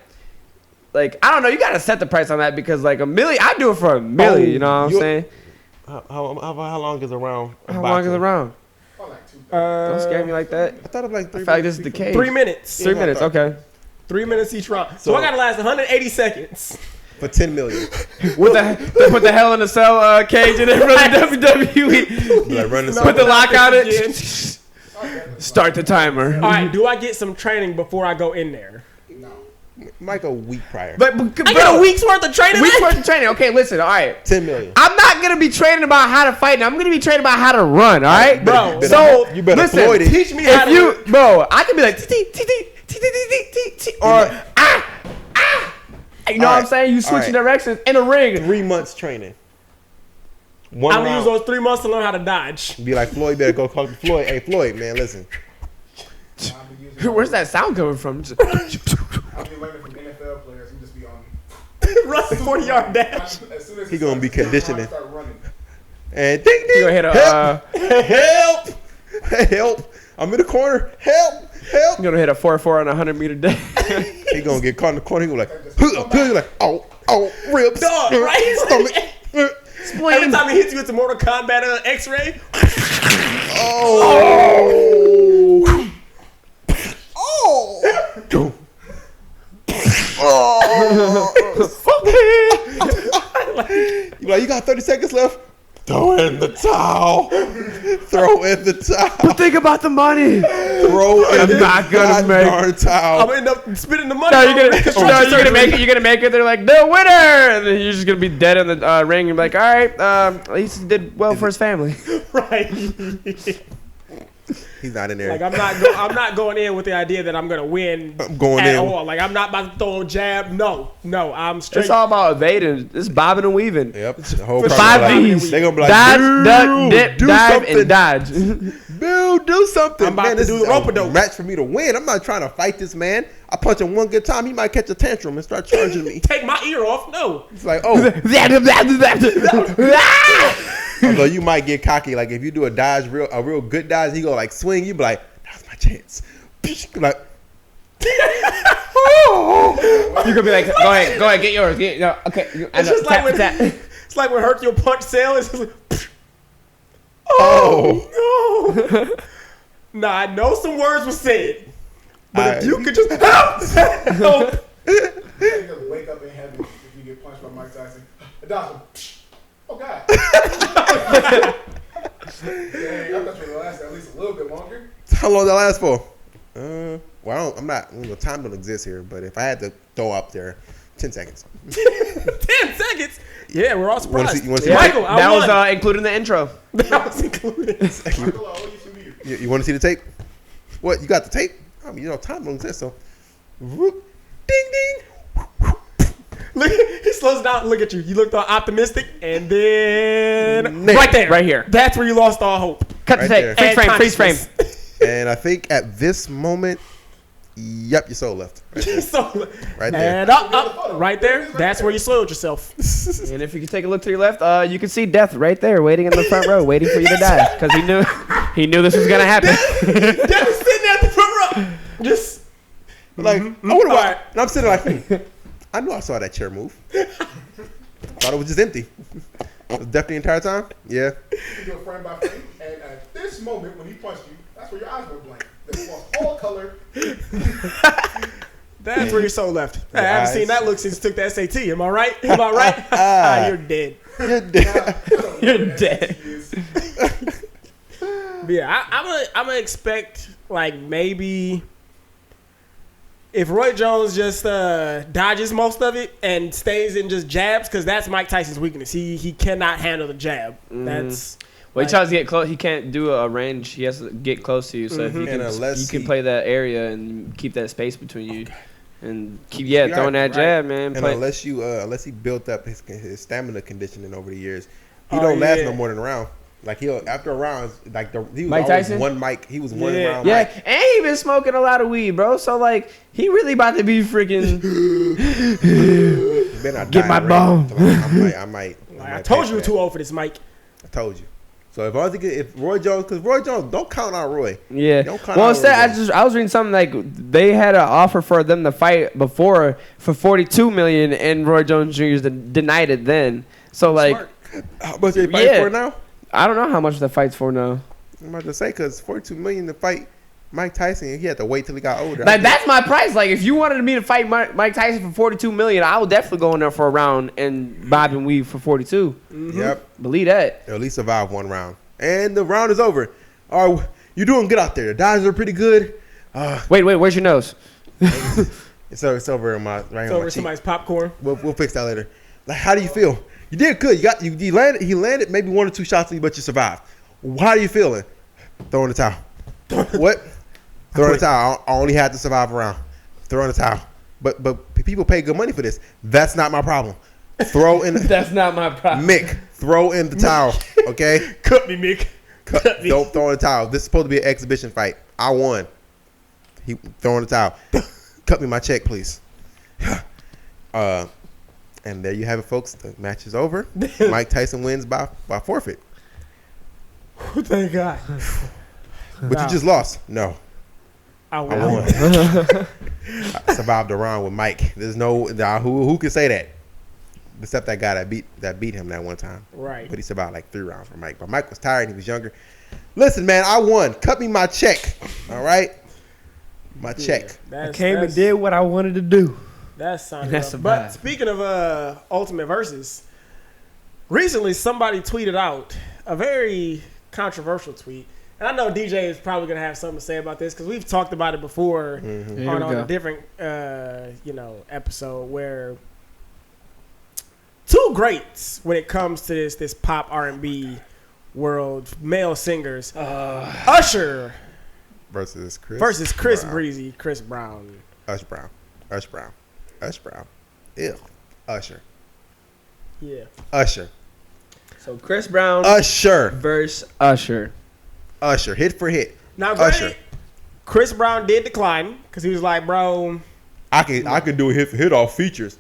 Speaker 3: I don't know. You gotta set the price on that because like a million, I do it for a million. You know what I'm saying?
Speaker 2: How long is a round?
Speaker 3: How long is a round? Don't scare me
Speaker 1: Uh,
Speaker 3: like that.
Speaker 2: I thought it was like 3.
Speaker 3: I feel like this is the case.
Speaker 1: 3 minutes.
Speaker 3: 3 minutes, okay.
Speaker 1: 3 minutes each round. So I gotta last 180 seconds.
Speaker 2: For 10 million.
Speaker 3: With the they put the Hell in a Cell cage in it for the WWE.
Speaker 2: Like run the
Speaker 3: Put the lock on it.
Speaker 1: Again.
Speaker 3: Start the timer.
Speaker 1: All right, do I get some training before I go in there?
Speaker 2: Mike a week prior.
Speaker 3: But
Speaker 1: I get a week's worth of training.
Speaker 3: week's
Speaker 1: man?
Speaker 3: worth of training. Okay, listen. All right.
Speaker 2: 10 million.
Speaker 3: I'm not gonna be training about how to fight. I'm gonna be training about how to run. All right,
Speaker 1: Bro,
Speaker 3: So
Speaker 2: you better
Speaker 3: listen,
Speaker 2: Floyd it.
Speaker 1: Teach me how
Speaker 3: if
Speaker 1: to.
Speaker 3: you, bro, I can be like or You know what I'm saying? You switch
Speaker 2: right.
Speaker 3: directions in a ring.
Speaker 2: 3 months training. One
Speaker 1: I'm gonna use
Speaker 2: round.
Speaker 1: those 3 months to learn how to dodge.
Speaker 2: Be like, Floyd, better go talk to Floyd. Hey, Floyd, man, listen.
Speaker 3: Where's that sound coming from?
Speaker 4: I've been learning from NFL players who just be on.
Speaker 1: Run the 40-yard dash.
Speaker 4: As soon as
Speaker 2: He gonna be conditioning.
Speaker 4: Start running.
Speaker 2: And ding, ding.
Speaker 3: You gonna hit a,
Speaker 2: help! Help! I'm in the corner. Help! Help!
Speaker 3: You're gonna hit a 4-4 on a 100-meter dash.
Speaker 2: He gonna get caught in the corner. He gonna like, oh, ribs.
Speaker 1: Dog, right?
Speaker 2: Stomach.
Speaker 1: Every time he hits you with the Mortal Kombat X-ray.
Speaker 2: Oh. You like, you got 30 seconds left? Throw in the towel. Throw in the towel.
Speaker 3: Think about the money.
Speaker 2: Throw in the
Speaker 3: not gonna make-
Speaker 2: darn towel.
Speaker 1: I'm gonna end up spending the money.
Speaker 3: No,
Speaker 1: on
Speaker 3: you're
Speaker 1: construction
Speaker 3: gonna make
Speaker 1: surgery.
Speaker 3: it. You're gonna make it. They're like the winner, and then you're just gonna be dead in the ring. And be like, all right, at least he did well for his family.
Speaker 1: Right.
Speaker 2: He's not in there.
Speaker 1: Like I'm not going in with the idea that I'm gonna win.
Speaker 2: I'm going
Speaker 1: at
Speaker 2: in.
Speaker 1: all. Like I'm not about to throw a jab. No, I'm straight.
Speaker 3: It's all about evading. It's bobbing and weaving.
Speaker 2: Yep. The whole
Speaker 1: For
Speaker 2: crowd
Speaker 3: Five
Speaker 2: be like-
Speaker 3: Ds.
Speaker 2: They gonna be like,
Speaker 3: Dodge, duck,
Speaker 2: "Bill,
Speaker 3: dip,
Speaker 2: do
Speaker 3: dive,
Speaker 2: something.
Speaker 3: and dodge.
Speaker 2: Bill, do something.
Speaker 1: I'm about
Speaker 2: Man,
Speaker 1: to
Speaker 2: this
Speaker 1: do
Speaker 2: is
Speaker 1: the
Speaker 2: a
Speaker 1: rope-a-dope.
Speaker 2: match for me to win. I'm not trying to fight this man. I punch him one good time, he might catch a tantrum and start charging me.
Speaker 1: Take my ear off. No.
Speaker 2: It's like, oh, although you might get cocky. Like if you do a real good dodge, he go like swing. You be like, that was my chance. Like,
Speaker 3: You could be like, go ahead, get yours. Okay.
Speaker 1: It's just like when it's like when Hercule punch Sale. It's just like,
Speaker 2: oh.
Speaker 1: no. Nah, I know some words were said, but if
Speaker 2: I-
Speaker 1: you could just help.
Speaker 4: You gotta wake up in heaven if you get punched by Mike Tyson. Adoption. Oh God. Dang, I thought you were gonna last at least a little bit longer.
Speaker 2: How long did that last for? Well, I'm not. Time don't exist here. But if I had to throw up there, 10 seconds.
Speaker 1: 10 seconds. Yeah, we're all surprised.
Speaker 2: You want to see?
Speaker 3: Yeah,
Speaker 1: Michael, I
Speaker 3: that
Speaker 1: won.
Speaker 3: was included in the intro.
Speaker 1: That was included.
Speaker 4: Michael, I owe you some beer.
Speaker 2: You want to see the tape? What, you got the tape? I mean, time don't exist, so. Whoop, ding, ding.
Speaker 1: Look, he slows down. Look at you. You looked all optimistic, and then
Speaker 2: Nick.
Speaker 1: right there,
Speaker 3: Right here.
Speaker 1: That's where you lost all hope.
Speaker 3: Cut
Speaker 2: Right
Speaker 3: the tape.
Speaker 2: there.
Speaker 3: Freeze frame.
Speaker 2: And I think at this moment, yep, your soul left. Right there.
Speaker 1: So,
Speaker 2: Right there.
Speaker 1: and up, right there. That's where you soiled yourself.
Speaker 3: And if you can take a look to your left, you can see Death right there, waiting in the front row, waiting for you to die, because he knew this was gonna happen.
Speaker 1: That was sitting at the front row. Just
Speaker 2: Like, I wonder why.
Speaker 1: Alright.
Speaker 2: And I'm sitting like, I knew I saw that chair move. Thought it was just empty. It was deaf the entire time? Yeah.
Speaker 4: You go frame by frame, and at this moment when he punched you, that's where your eyes were blank. They lost all color.
Speaker 1: that's where your soul left. I
Speaker 2: Your
Speaker 1: haven't
Speaker 2: eyes.
Speaker 1: seen that look since you took the SAT. Am I right? Am I right? You're dead.
Speaker 2: You're dead.
Speaker 3: You're dead.
Speaker 1: But yeah, I'm gonna expect like maybe if Roy Jones just dodges most of it and stays in just jabs, because that's Mike Tyson's weakness. He cannot handle the jab. That's
Speaker 3: Well, he tries to get close. He can't do a range. He has to get close to you. So if you
Speaker 2: And unless
Speaker 3: you can
Speaker 2: he-
Speaker 3: play that area and keep that space between you, and keep
Speaker 2: You're
Speaker 3: throwing that
Speaker 2: right.
Speaker 3: jab, man.
Speaker 2: And
Speaker 3: Play.
Speaker 2: unless he built up his stamina conditioning over the years, he
Speaker 1: Oh,
Speaker 2: don't last
Speaker 1: yeah.
Speaker 2: no more than a round. Like after a round, like he was
Speaker 3: Mike
Speaker 2: always
Speaker 3: Tyson?
Speaker 2: one mic. He was one
Speaker 1: Yeah.
Speaker 2: round.
Speaker 3: Yeah,
Speaker 2: Mike.
Speaker 3: and he been smoking a lot of weed, bro. So like, he really about to be freaking.
Speaker 2: Better not
Speaker 3: Get
Speaker 2: die
Speaker 3: my
Speaker 2: in the
Speaker 3: bone.
Speaker 2: ring. I might.
Speaker 1: I told
Speaker 2: pay
Speaker 1: you you're
Speaker 2: for
Speaker 1: too
Speaker 2: that.
Speaker 1: old for this, Mike.
Speaker 2: I told you. So if Roy Jones, because Roy Jones, don't count out Roy.
Speaker 3: Yeah.
Speaker 2: Don't count
Speaker 3: Well,
Speaker 2: out
Speaker 3: instead,
Speaker 2: Roy
Speaker 3: I was reading something like they had an offer for them to fight before for $42 million, and Roy Jones Jr. denied it then. So like,
Speaker 1: Smart.
Speaker 2: How much they fight
Speaker 3: Yeah.
Speaker 2: for now?
Speaker 3: I don't know how much the fight's for now.
Speaker 2: I'm about to say because $42 million to fight Mike Tyson, he had to wait till he got older.
Speaker 3: Like that's my price. Like if you wanted me to fight Mike Tyson for $42 million, I would definitely go in there for a round and bob and weave for 42.
Speaker 2: Yep.
Speaker 3: Believe that.
Speaker 2: At least survive one round. And the round is over. All right, you're doing good out there. The dodges are pretty good.
Speaker 3: Wait, where's your nose?
Speaker 2: It's over in my right
Speaker 1: It's
Speaker 2: on my
Speaker 1: over
Speaker 2: cheek.
Speaker 1: somebody's popcorn.
Speaker 2: We'll fix that later. Like, how do you feel? You did good. He landed maybe 1 or 2 shots on you, but you survived. How are you feeling? Throw in the towel. What? Throw in the towel. I only had to survive a round. Throw in the towel. But people pay good money for this. That's not my problem. Throw in.
Speaker 3: That's not my problem.
Speaker 2: Mick, throw in the towel. Okay.
Speaker 1: Cut me, Mick. Cut me.
Speaker 2: Don't throw in the towel. This is supposed to be an exhibition fight. I won. He throw in the towel. Cut me my check, please. And there you have it, folks. The match is over. Mike Tyson wins by forfeit.
Speaker 1: Thank God.
Speaker 2: But you just lost. No,
Speaker 1: I
Speaker 2: I
Speaker 1: won.
Speaker 2: won. I survived a round with Mike. There's no who can say that, except that guy that beat him that one time.
Speaker 1: Right.
Speaker 2: But he survived like 3 rounds from Mike. But Mike was tired. He was younger. Listen, man, I won. Cut me my check. All right, my check.
Speaker 3: I came and did what I wanted to do.
Speaker 1: That's sounding
Speaker 3: That's
Speaker 1: rough.
Speaker 3: a
Speaker 1: But
Speaker 3: vibe.
Speaker 1: speaking of Ultimate Versus, recently somebody tweeted out a very controversial tweet. And I know DJ is probably gonna have something to say about this because we've talked about it before on a different, episode where two greats when it comes to this pop R&B world, male singers, Usher
Speaker 2: versus Chris Brown.
Speaker 1: Breezy, Chris Brown.
Speaker 2: Usher Brown. Ew. Usher.
Speaker 1: Yeah.
Speaker 2: Usher.
Speaker 3: So Chris Brown
Speaker 2: Usher.
Speaker 3: versus Usher.
Speaker 2: Usher. Hit for hit.
Speaker 1: Now,
Speaker 2: Usher.
Speaker 1: granted, Chris Brown did decline because he was like, bro,
Speaker 2: I could do a hit for hit off features.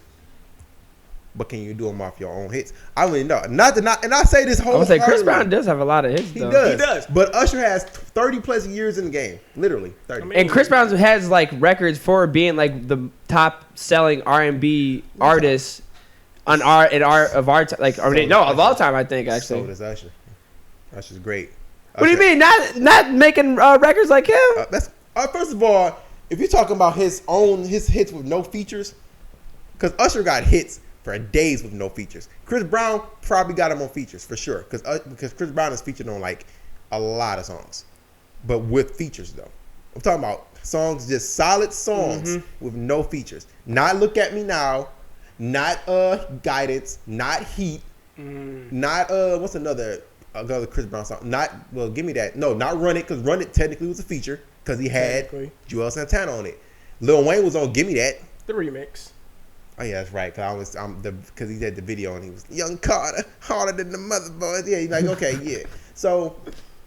Speaker 2: But can you do them off your own hits? I mean, no. And I say this whole.
Speaker 3: I would say Chris Brown does have a lot of hits.
Speaker 2: He
Speaker 3: though.
Speaker 2: does. But Usher has 30 plus years in the game, literally 30.
Speaker 1: I mean,
Speaker 3: And Chris Brown has like records for being like the top selling R&B artist of all time. I think actually.
Speaker 2: So does Usher. Usher's great.
Speaker 3: What do you mean? Not making records like him?
Speaker 2: That's first of all, if you're talking about his hits with no features, because Usher got hits for days with no features. Chris Brown probably got him on features for sure, because Chris Brown is featured on like a lot of songs, but with features though. I'm talking about songs, just solid songs with no features. Not Look at Me Now, not Guidance, not Heat, not what's another Chris Brown song? Give me that. No, not Run It, because Run It technically was a feature because he had Joel Santana on it. Lil Wayne was on Gimme That.
Speaker 1: The remix.
Speaker 2: Oh yeah, that's right. Because he had the video and he was Young Carter, harder than the mother boys. Yeah, he's like, okay, yeah. So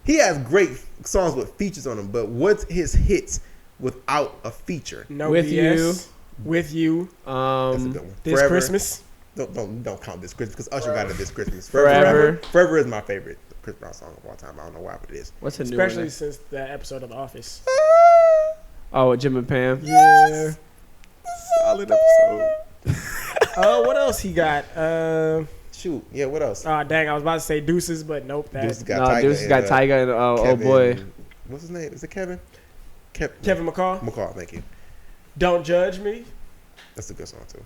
Speaker 2: he has great songs with features on them, but what's his hits without a feature?
Speaker 1: No
Speaker 3: With
Speaker 1: BS. With You.
Speaker 2: That's a good one.
Speaker 1: This
Speaker 2: Forever.
Speaker 1: Christmas.
Speaker 2: Don't count This Christmas because Usher got it This Christmas.
Speaker 3: Forever.
Speaker 2: Forever is my favorite Chris Brown song of all time. I don't know why, but it is.
Speaker 3: What's a new
Speaker 1: Especially
Speaker 3: one?
Speaker 1: since that episode of The Office.
Speaker 3: Oh, Jim and Pam.
Speaker 1: Yeah.
Speaker 2: Solid episode.
Speaker 1: What else he got?
Speaker 2: Shoot, yeah. What else?
Speaker 1: Dang, I was about to say Deuces, but nope.
Speaker 2: Deuces
Speaker 1: That
Speaker 2: got Tyga.
Speaker 3: Deuces got Tyga and oh
Speaker 2: Kevin,
Speaker 3: boy.
Speaker 2: What's his name? Is it Kevin?
Speaker 1: Kevin McCall.
Speaker 2: McCall, thank you.
Speaker 1: Don't Judge Me.
Speaker 2: That's a good song too.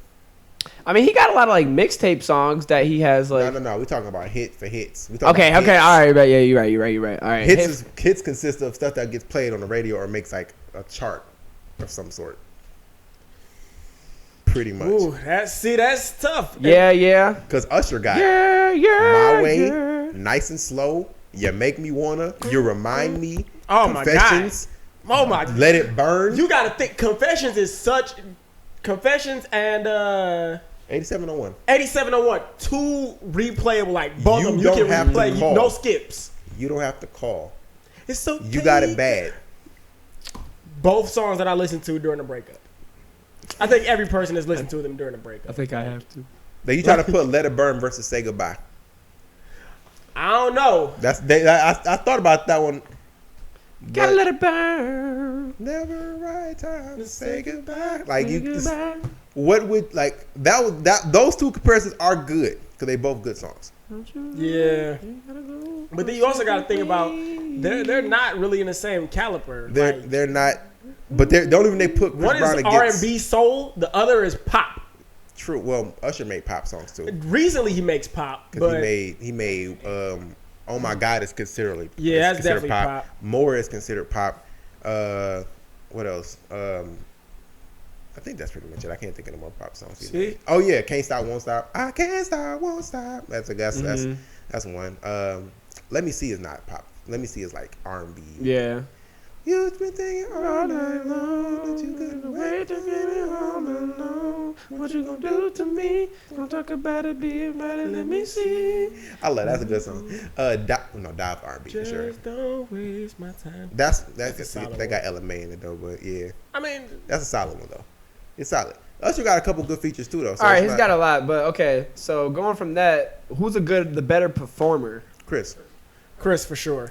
Speaker 3: I mean, he got a lot of like mixtape songs that he has like.
Speaker 2: No. We're talking about hit for hits.
Speaker 3: Okay, all right, but yeah, you're right. All right,
Speaker 2: Hits consist of stuff that gets played on the radio or makes like a chart of some sort. Pretty much.
Speaker 1: Ooh, that's tough.
Speaker 3: Yeah.
Speaker 2: Because Usher got My Way, Nice and Slow, You Make Me Wanna, You Remind Me, Confessions,
Speaker 1: Oh my God.
Speaker 2: Let It Burn.
Speaker 1: You gotta think Confessions and
Speaker 2: 8701.
Speaker 1: 8701. Two replayable, like both of them. You
Speaker 2: don't
Speaker 1: can
Speaker 2: have to
Speaker 1: replay,
Speaker 2: call.
Speaker 1: no skips.
Speaker 2: You don't have to call.
Speaker 1: It's so
Speaker 2: You got it bad.
Speaker 1: Both songs that I listened to during the breakup. I think every person has listened to them during the breakup.
Speaker 3: think I have to.
Speaker 2: Then you try to put Let It Burn versus Say Goodbye.
Speaker 1: I don't know.
Speaker 2: I thought about that one.
Speaker 3: Gotta let it burn.
Speaker 2: Never right time to say goodbye. Like you just, what would like those two comparisons are good because they both good songs.
Speaker 1: Yeah. But then you also got to think about they're not really in the same caliber.
Speaker 2: They're not, but they don't even put Chris
Speaker 1: one
Speaker 2: Brown
Speaker 1: is
Speaker 2: against
Speaker 1: R&B soul, the other is pop.
Speaker 2: True. Well, Usher made pop songs too.
Speaker 1: Recently he makes pop,
Speaker 2: Because
Speaker 1: but
Speaker 2: he made Oh My God is considered
Speaker 1: that's definitely pop.
Speaker 2: More is considered pop. What else? I think that's pretty much it. I can't think of any more pop songs.
Speaker 1: See?
Speaker 2: Oh yeah, Can't Stop, Won't Stop. I can't stop, won't stop. That's one. Let Me See is not pop. Let Me See is like R&B.
Speaker 3: Yeah.
Speaker 2: You've been thinking all night long that you couldn't wait to get it home alone.
Speaker 3: What you gonna do to me? Don't talk about it, be about it. Let me see.
Speaker 2: I love that's a good song. Dive R&B for sure.
Speaker 1: Just don't waste my time.
Speaker 2: That's
Speaker 1: a solid
Speaker 2: that got Ella May in it though, but yeah,
Speaker 1: I mean,
Speaker 2: that's a solid one though. It's solid. Usher got a couple good features too though. So
Speaker 3: All right, he's got a lot, but okay. So going from that, who's the better performer?
Speaker 2: Chris
Speaker 1: for sure.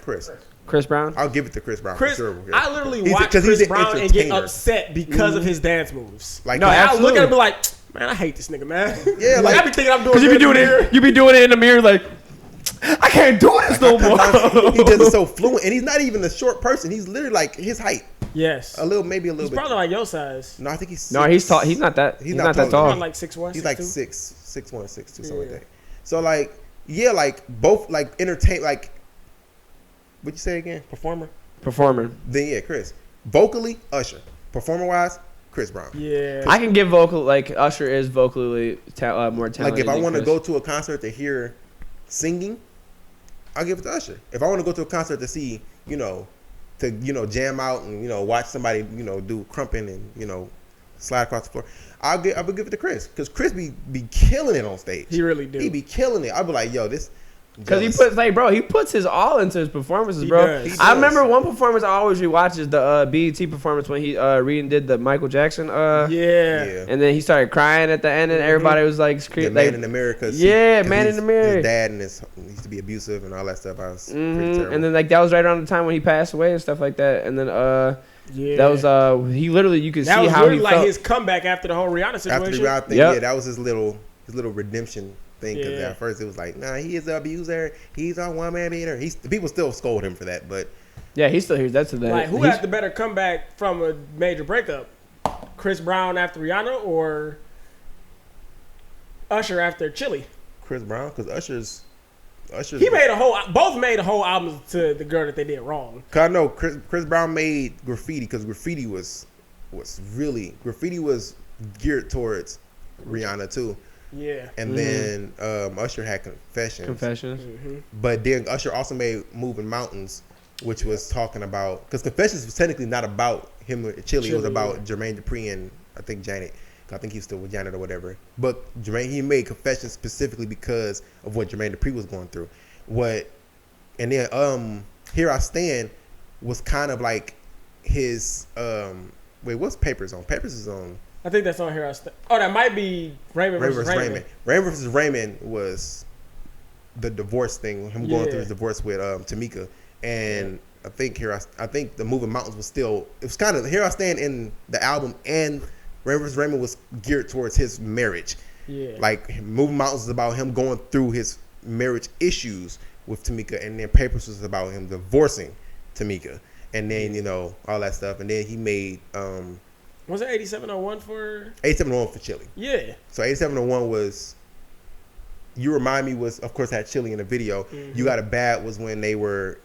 Speaker 3: Chris Brown.
Speaker 2: I'll give it to Chris Brown
Speaker 1: Chris,
Speaker 2: for sure.
Speaker 1: I literally
Speaker 2: He's
Speaker 1: watch
Speaker 2: an
Speaker 1: Chris Brown and get
Speaker 2: entertainer.
Speaker 1: upset because of his dance moves.
Speaker 2: Like
Speaker 3: No,
Speaker 1: I look at him and
Speaker 3: absolutely.
Speaker 1: be like, man, I hate this nigga, man.
Speaker 2: Yeah,
Speaker 1: like
Speaker 2: like-
Speaker 1: I be thinking I'm doing.
Speaker 3: Because you be
Speaker 1: good
Speaker 3: doing
Speaker 1: in the mirror.
Speaker 3: it. You be doing it in the mirror like, I can't do this no more.
Speaker 2: he does it so fluent, and he's not even a short person. He's literally like his height,
Speaker 1: Yes,
Speaker 2: maybe a little
Speaker 1: he's
Speaker 2: bit.
Speaker 1: probably like your size.
Speaker 2: No, I think he's.
Speaker 3: No, he's tall. He's not that. He's not that
Speaker 2: tall.
Speaker 3: tall.
Speaker 1: He's like 6'1",
Speaker 2: He's like
Speaker 1: 6'2".
Speaker 2: What'd you say again? Performer.
Speaker 3: Then
Speaker 2: yeah, Chris. Vocally, Usher. Performer wise, Chris Brown.
Speaker 1: Yeah.
Speaker 3: I can give vocal, like, Usher is vocally more talented.
Speaker 2: Like, if I want to
Speaker 3: Chris.
Speaker 2: go to a concert to hear singing, I'll give it to Usher. If I want to go to a concert to see, jam out and, watch somebody, do crumping and, slide across the floor, I would give it to Chris. Because Chris be killing it on stage.
Speaker 1: He really do.
Speaker 2: He be killing it. I'd be like, yo, this...
Speaker 3: Because he puts his all into his performances,
Speaker 1: He
Speaker 3: bro.
Speaker 1: does.
Speaker 3: I remember one performance I always rewatch is the BET performance when he redid the Michael Jackson.
Speaker 1: Yeah.
Speaker 3: And then he started crying at the end, and everybody was like,
Speaker 2: The Man in the Mirror.
Speaker 3: Man in the Mirror.
Speaker 2: His dad and he used to be abusive and all that stuff. I was pretty terrible.
Speaker 3: And then like that was right around the time when he passed away and stuff like that. And then that was he literally you could see how he
Speaker 1: like
Speaker 3: felt.
Speaker 1: his comeback after the whole Rihanna situation.
Speaker 2: After the Rihanna thing,
Speaker 3: Yep.
Speaker 2: yeah, that was his little redemption thing. Because
Speaker 1: Yeah.
Speaker 2: at first it was like, nah, he is an abuser. He's a one man beater. People still scold him for that, but
Speaker 3: Yeah, he still hears that today.
Speaker 1: Like, who had the better comeback from a major breakup? Chris Brown after Rihanna or Usher after Chili?
Speaker 2: Chris Brown, because Usher's
Speaker 1: both made a whole album to the girl that they did wrong.
Speaker 2: Cause I know Chris Brown made Graffiti because Graffiti was geared towards Rihanna too.
Speaker 1: Yeah.
Speaker 2: And then Usher had Confessions.
Speaker 1: Mm-hmm.
Speaker 2: But then Usher also made Moving Mountains, which was talking about, because Confessions was technically not about him with Chili. It was about Jermaine Dupri and I think Janet. I think he was still with Janet or whatever. But he made Confessions specifically because of what Jermaine Dupri was going through. And then Here I Stand was kind of like his what's Papers on? Papers is on.
Speaker 1: I think that's on Here. That might be Raymond versus Raymond.
Speaker 2: Raymond versus Raymond was the divorce thing. Him going through his divorce with Tamika, and I think the Moving Mountains was still. It was kind of Here I Stand in the album, and Raymond versus Raymond was geared towards his marriage.
Speaker 1: Yeah.
Speaker 2: Like Moving Mountains was about him going through his marriage issues with Tamika, and then Papers was about him divorcing Tamika, and then all that stuff, and then he made.
Speaker 1: Was it 8701 for?
Speaker 2: 8701 for Chili.
Speaker 1: Yeah.
Speaker 2: So 8701 was. You Remind Me was, of course, had Chili in the video.
Speaker 1: Mm-hmm.
Speaker 2: You Got It Bad was when they were,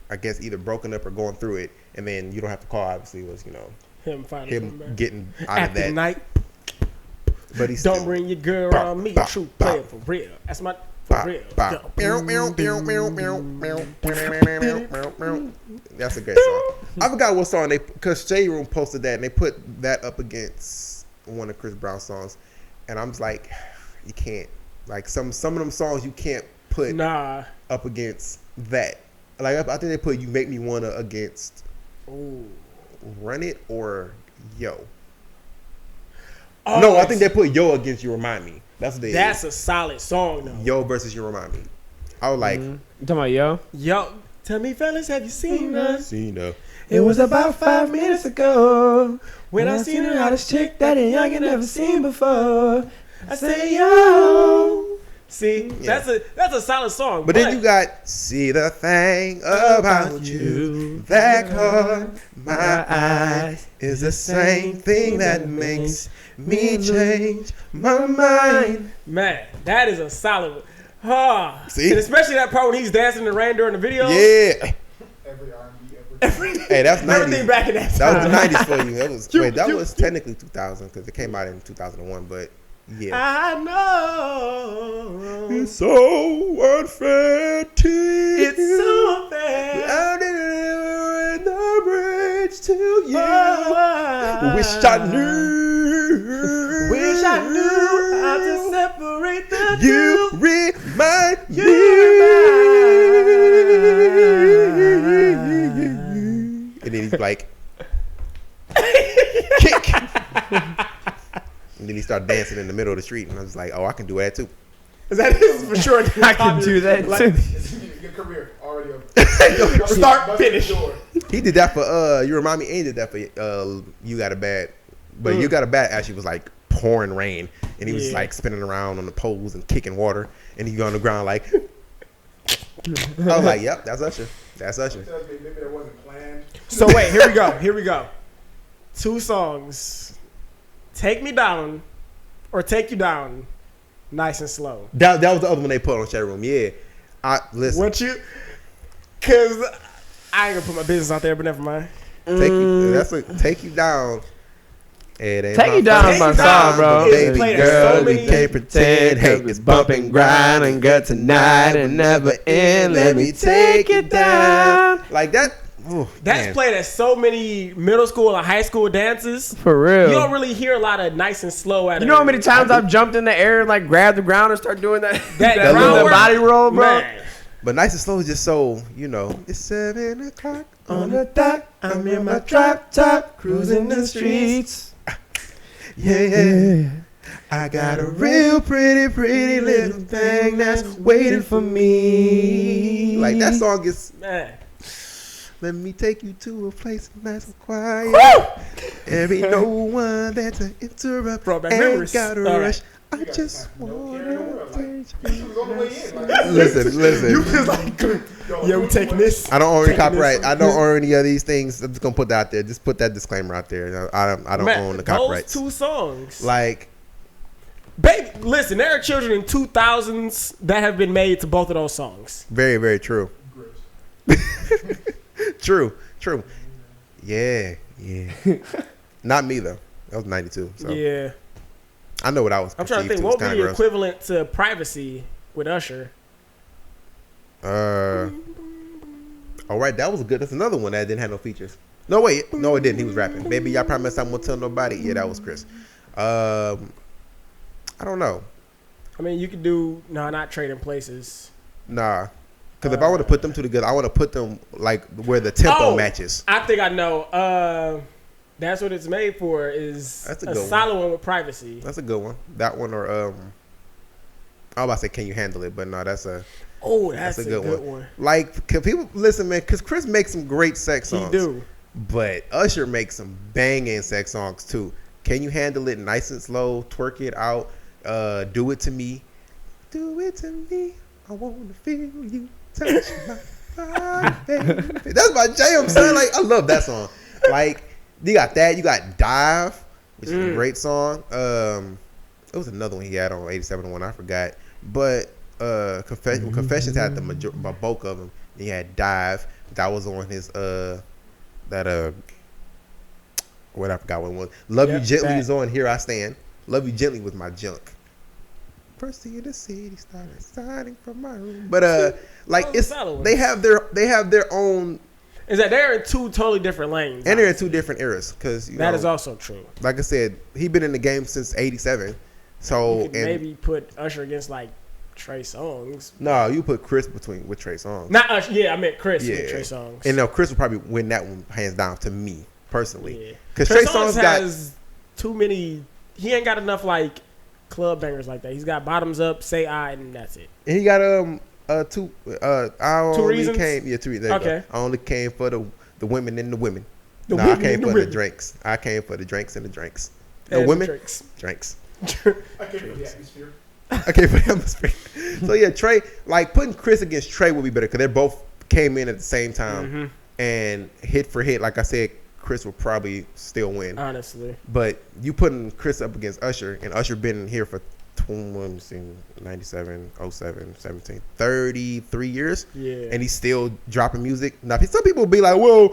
Speaker 2: I guess, either broken up or going through it. And then You Don't Have to Call, obviously, was,
Speaker 1: him finally coming back.
Speaker 2: getting out
Speaker 1: At
Speaker 2: of that.
Speaker 1: the night.
Speaker 2: But he's
Speaker 1: Don't
Speaker 2: still,
Speaker 1: bring your girl around me. A true player for real. That's my for real.
Speaker 2: That's a great song. I forgot what song because Shade Room posted that and they put that up against one of Chris Brown's songs, and I'm just like, you can't, like some of them songs you can't put up against that. Like I think they put You Make Me Wanna against Run It or Yo. No, I think they put Yo against You Remind Me. That's
Speaker 1: a solid song though.
Speaker 2: Yo versus You Remind Me. I was like,
Speaker 3: You talking about Yo?
Speaker 1: Yo, tell me, fellas, have you seen us?
Speaker 3: It was about 5 minutes ago when I seen her hottest chick that a youngin' never seen before. I say yo.
Speaker 1: See, that's a solid song.
Speaker 2: But then you got See the Thing About You That Caught My Eyes is the same thing that makes me change my mind.
Speaker 1: Man, that is a solid one.
Speaker 2: See?
Speaker 1: And especially that part when he's dancing in the rain during the video.
Speaker 2: Yeah.
Speaker 4: Every R&B ever.
Speaker 2: Hey, that's 90s.
Speaker 1: Everything back in that time.
Speaker 2: That was the 90s for you. That was technically 2000 because it came out in 2001, but yeah.
Speaker 1: I know.
Speaker 2: It's so unfair to you.
Speaker 1: It's so unfair.
Speaker 2: I didn't in the bridge to you.
Speaker 1: Oh,
Speaker 2: Wish I knew.
Speaker 1: Wish I knew how to separate the
Speaker 2: You
Speaker 1: two.
Speaker 2: remind me. And then he's like, kick. And then he started dancing in the middle of the street, and I was like, "Oh, I can do that too."
Speaker 1: That is for sure.
Speaker 3: I can do that too.
Speaker 4: Your career already up.
Speaker 1: Start, finish.
Speaker 2: He did that for You Remind Me, and he did that for You Got It Bad. But You Got It Bad actually was like pouring rain, and he was like spinning around on the poles and kicking water, and he on the ground like. I was like, "Yep, that's Usher. That's Usher."
Speaker 4: Maybe that wasn't planned.
Speaker 1: So wait, here we go. 2 songs. Take Me Down or Take You Down, Nice and Slow.
Speaker 2: That was the other one they put on Shade Room. Yeah, listen.
Speaker 1: What you? Cause I ain't gonna put my business out there, but never mind.
Speaker 2: Take You Down.
Speaker 3: Take You Down is my song, bro.
Speaker 2: Baby girl,
Speaker 1: so
Speaker 2: we
Speaker 1: many-
Speaker 2: can't pretend. Hey, it's bump and grind and good tonight and never end. Let me take you down. Like that. Ooh,
Speaker 1: That's
Speaker 2: man.
Speaker 1: played at so many middle school and high school dances.
Speaker 3: For real.
Speaker 1: You don't really hear a lot of nice and slow at it.
Speaker 3: You know how many times I've jumped in the air and like grabbed the ground and start doing that
Speaker 1: That
Speaker 2: little
Speaker 3: the body roll, bro?
Speaker 1: Man.
Speaker 2: But Nice and Slow is just so, it's 7 o'clock on the dot. I'm in my drop top, cruising the streets. Yeah. I got a real pretty little thing that's waiting for me. Like that song is,
Speaker 1: Man.
Speaker 2: let me take you to a place nice and quiet. There ain't no one there to interrupt.
Speaker 1: Bro, back
Speaker 2: Ain't
Speaker 1: memories.
Speaker 2: gotta
Speaker 1: All right.
Speaker 2: rush. I just wanna take you.
Speaker 4: On the way in, like,
Speaker 2: Listen.
Speaker 1: You was like, yeah, we taking this.
Speaker 2: I don't own any
Speaker 1: Taking
Speaker 2: copyright.
Speaker 1: this.
Speaker 2: I don't own any of these things. I'm just gonna put that out there. Just put that disclaimer out there. I don't
Speaker 1: Man,
Speaker 2: own the
Speaker 1: those
Speaker 2: copyrights.
Speaker 1: two songs.
Speaker 2: Like,
Speaker 1: Baby, listen, there are children in 2000s that have been made to both of those songs.
Speaker 2: very, very true. True. Yeah. Not me though. That was 92. So
Speaker 1: Yeah.
Speaker 2: I know what I was.
Speaker 1: I'm trying to think,
Speaker 2: perceived
Speaker 1: what would
Speaker 2: was
Speaker 1: be the
Speaker 2: kinda
Speaker 1: equivalent to Privacy with Usher?
Speaker 2: gross. All right, that was good. That's another one that didn't have no features. No, wait. No, it didn't. He was rapping. Baby, I promise I won't tell nobody. Yeah, that was Chris. I don't know.
Speaker 1: I mean, you could do, not Trading Places.
Speaker 2: Nah. Because if I want to put them two together, I want to put them like where the tempo
Speaker 1: Oh,
Speaker 2: matches.
Speaker 1: I think I know. That's what it's made for, is
Speaker 2: That's a
Speaker 1: a
Speaker 2: good
Speaker 1: solid one with Privacy.
Speaker 2: That's a good one. That one or I was about to say, Can You Handle It? But no, that's a
Speaker 1: Oh, that's a good one.
Speaker 2: like. Cause people listen, man. Because Chris makes some great sex songs.
Speaker 1: He do.
Speaker 2: But Usher makes some banging sex songs too. Can You Handle It? Nice and Slow. Twerk It Out. Do It to Me. Do it to me. I wanna feel you touch my body, baby. That's my jam, son. Like I love that song. Like you got that. You got Dive, which is a great song. It was another one he had on 87 one I forgot. But Confessions had the bulk of them. He had Dive. That was on his what I forgot what it was. Love You Gently was on Here I Stand. Love You Gently was my junk. First thing in the city started signing from my room. But like it's they have their own.
Speaker 1: Is that they're in two totally different lanes.
Speaker 2: And they're in two different eras because
Speaker 1: that is also true.
Speaker 2: Like I said, he been in the game since '87. So
Speaker 1: You could maybe put Usher against like Trey Songz.
Speaker 2: No, you put Chris with Trey Songz.
Speaker 1: Not Usher. Yeah, I meant Chris with Trey Songz.
Speaker 2: And no, Chris would probably win that one hands down to me personally.
Speaker 1: Yeah.
Speaker 2: Because
Speaker 1: Trey
Speaker 2: Trey
Speaker 1: Songz
Speaker 2: Songz
Speaker 1: has too many. He ain't got enough like club bangers like that. He's got Bottoms Up, Say I, and that's it.
Speaker 2: And he got two. I only
Speaker 1: reasons?
Speaker 2: came. Yeah, 2 reasons.
Speaker 1: Okay.
Speaker 2: I only came for the women and the women.
Speaker 1: The
Speaker 2: No,
Speaker 1: women
Speaker 2: I came
Speaker 1: and the
Speaker 2: for the
Speaker 1: women.
Speaker 2: drinks. I came for the drinks and the drinks. The
Speaker 1: And
Speaker 2: women,
Speaker 1: drinks.
Speaker 2: drinks.
Speaker 4: I came for the atmosphere.
Speaker 2: I came for the atmosphere. So yeah, Trey, like putting Chris against Trey would be better because they both came in at the same time and hit for hit. Like I said, Chris will probably still win.
Speaker 1: Honestly.
Speaker 2: But you putting Chris up against Usher, and Usher been here for 97, 07, 17, 33 years.
Speaker 1: Yeah.
Speaker 2: And he's still dropping music. Now, some people will be like, well,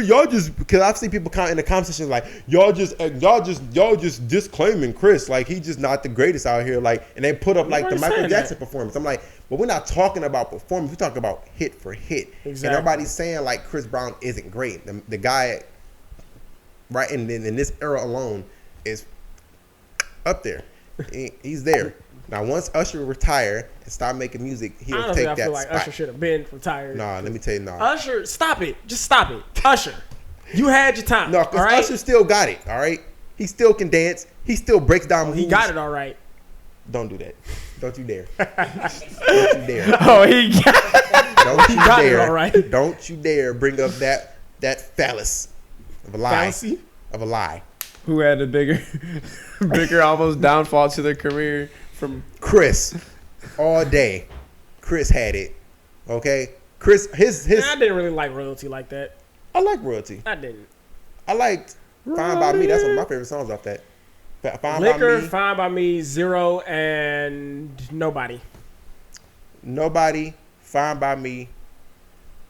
Speaker 2: y'all just, because I've seen people in the conversation like, y'all just disclaiming Chris. Like, he's just not the greatest out here. Like, and they put up like the Michael Jackson performance. I'm like, well, we're not talking about performance. We're talking about hit for hit.
Speaker 1: Exactly.
Speaker 2: And everybody's saying like Chris Brown isn't great. The guy, right in this era alone, is up there. He's there. Now, once Usher retire and stop making music, he'll
Speaker 1: Honestly,
Speaker 2: take
Speaker 1: I
Speaker 2: that
Speaker 1: feel like
Speaker 2: spot.
Speaker 1: Usher should have been retired.
Speaker 2: Nah, let me tell you, nah.
Speaker 1: Usher, stop it. Just stop it. Usher, you had your time.
Speaker 2: No,
Speaker 1: all
Speaker 2: because
Speaker 1: right?
Speaker 2: Usher still got it, all right? He still can dance. He still breaks down moves.
Speaker 1: He got it all right.
Speaker 2: Don't do that. Don't you dare. Don't you dare.
Speaker 3: Oh, he got
Speaker 2: Don't you
Speaker 1: got it
Speaker 2: dare.
Speaker 1: all right.
Speaker 2: Don't you dare bring up that phallus of a lie.
Speaker 1: Fallacy?
Speaker 2: Of a lie.
Speaker 3: who had a bigger almost downfall to their career from
Speaker 2: Chris. All day. Chris had it. Okay? Chris, his
Speaker 1: I didn't really like Royalty like that.
Speaker 2: I like Royalty.
Speaker 1: I didn't.
Speaker 2: I liked Fine By Me. That's one of my favorite songs off that. Fine
Speaker 1: Liquor,
Speaker 2: By Me.
Speaker 1: Fine By Me, Zero, and Nobody.
Speaker 2: Nobody. Fine By Me.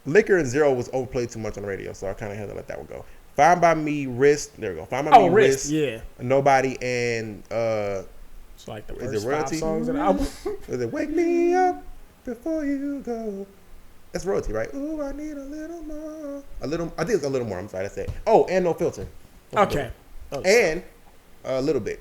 Speaker 2: Liquor and Zero was overplayed too much on the radio, so I kind of had to let that one go. Fine by Me, Wrist. There we go. Fine by Me, Wrist.
Speaker 1: Yeah.
Speaker 2: Nobody and
Speaker 1: It's like the
Speaker 2: is
Speaker 1: first
Speaker 2: it Royalty?
Speaker 1: 5 songs of the album.
Speaker 2: Is it Wake Me Up Before You Go? That's Royalty, right? Ooh, I need a little more. I think it's a little more. I'm sorry, that's it. Oh, and No Filter.
Speaker 1: Okay.
Speaker 2: And a little bit.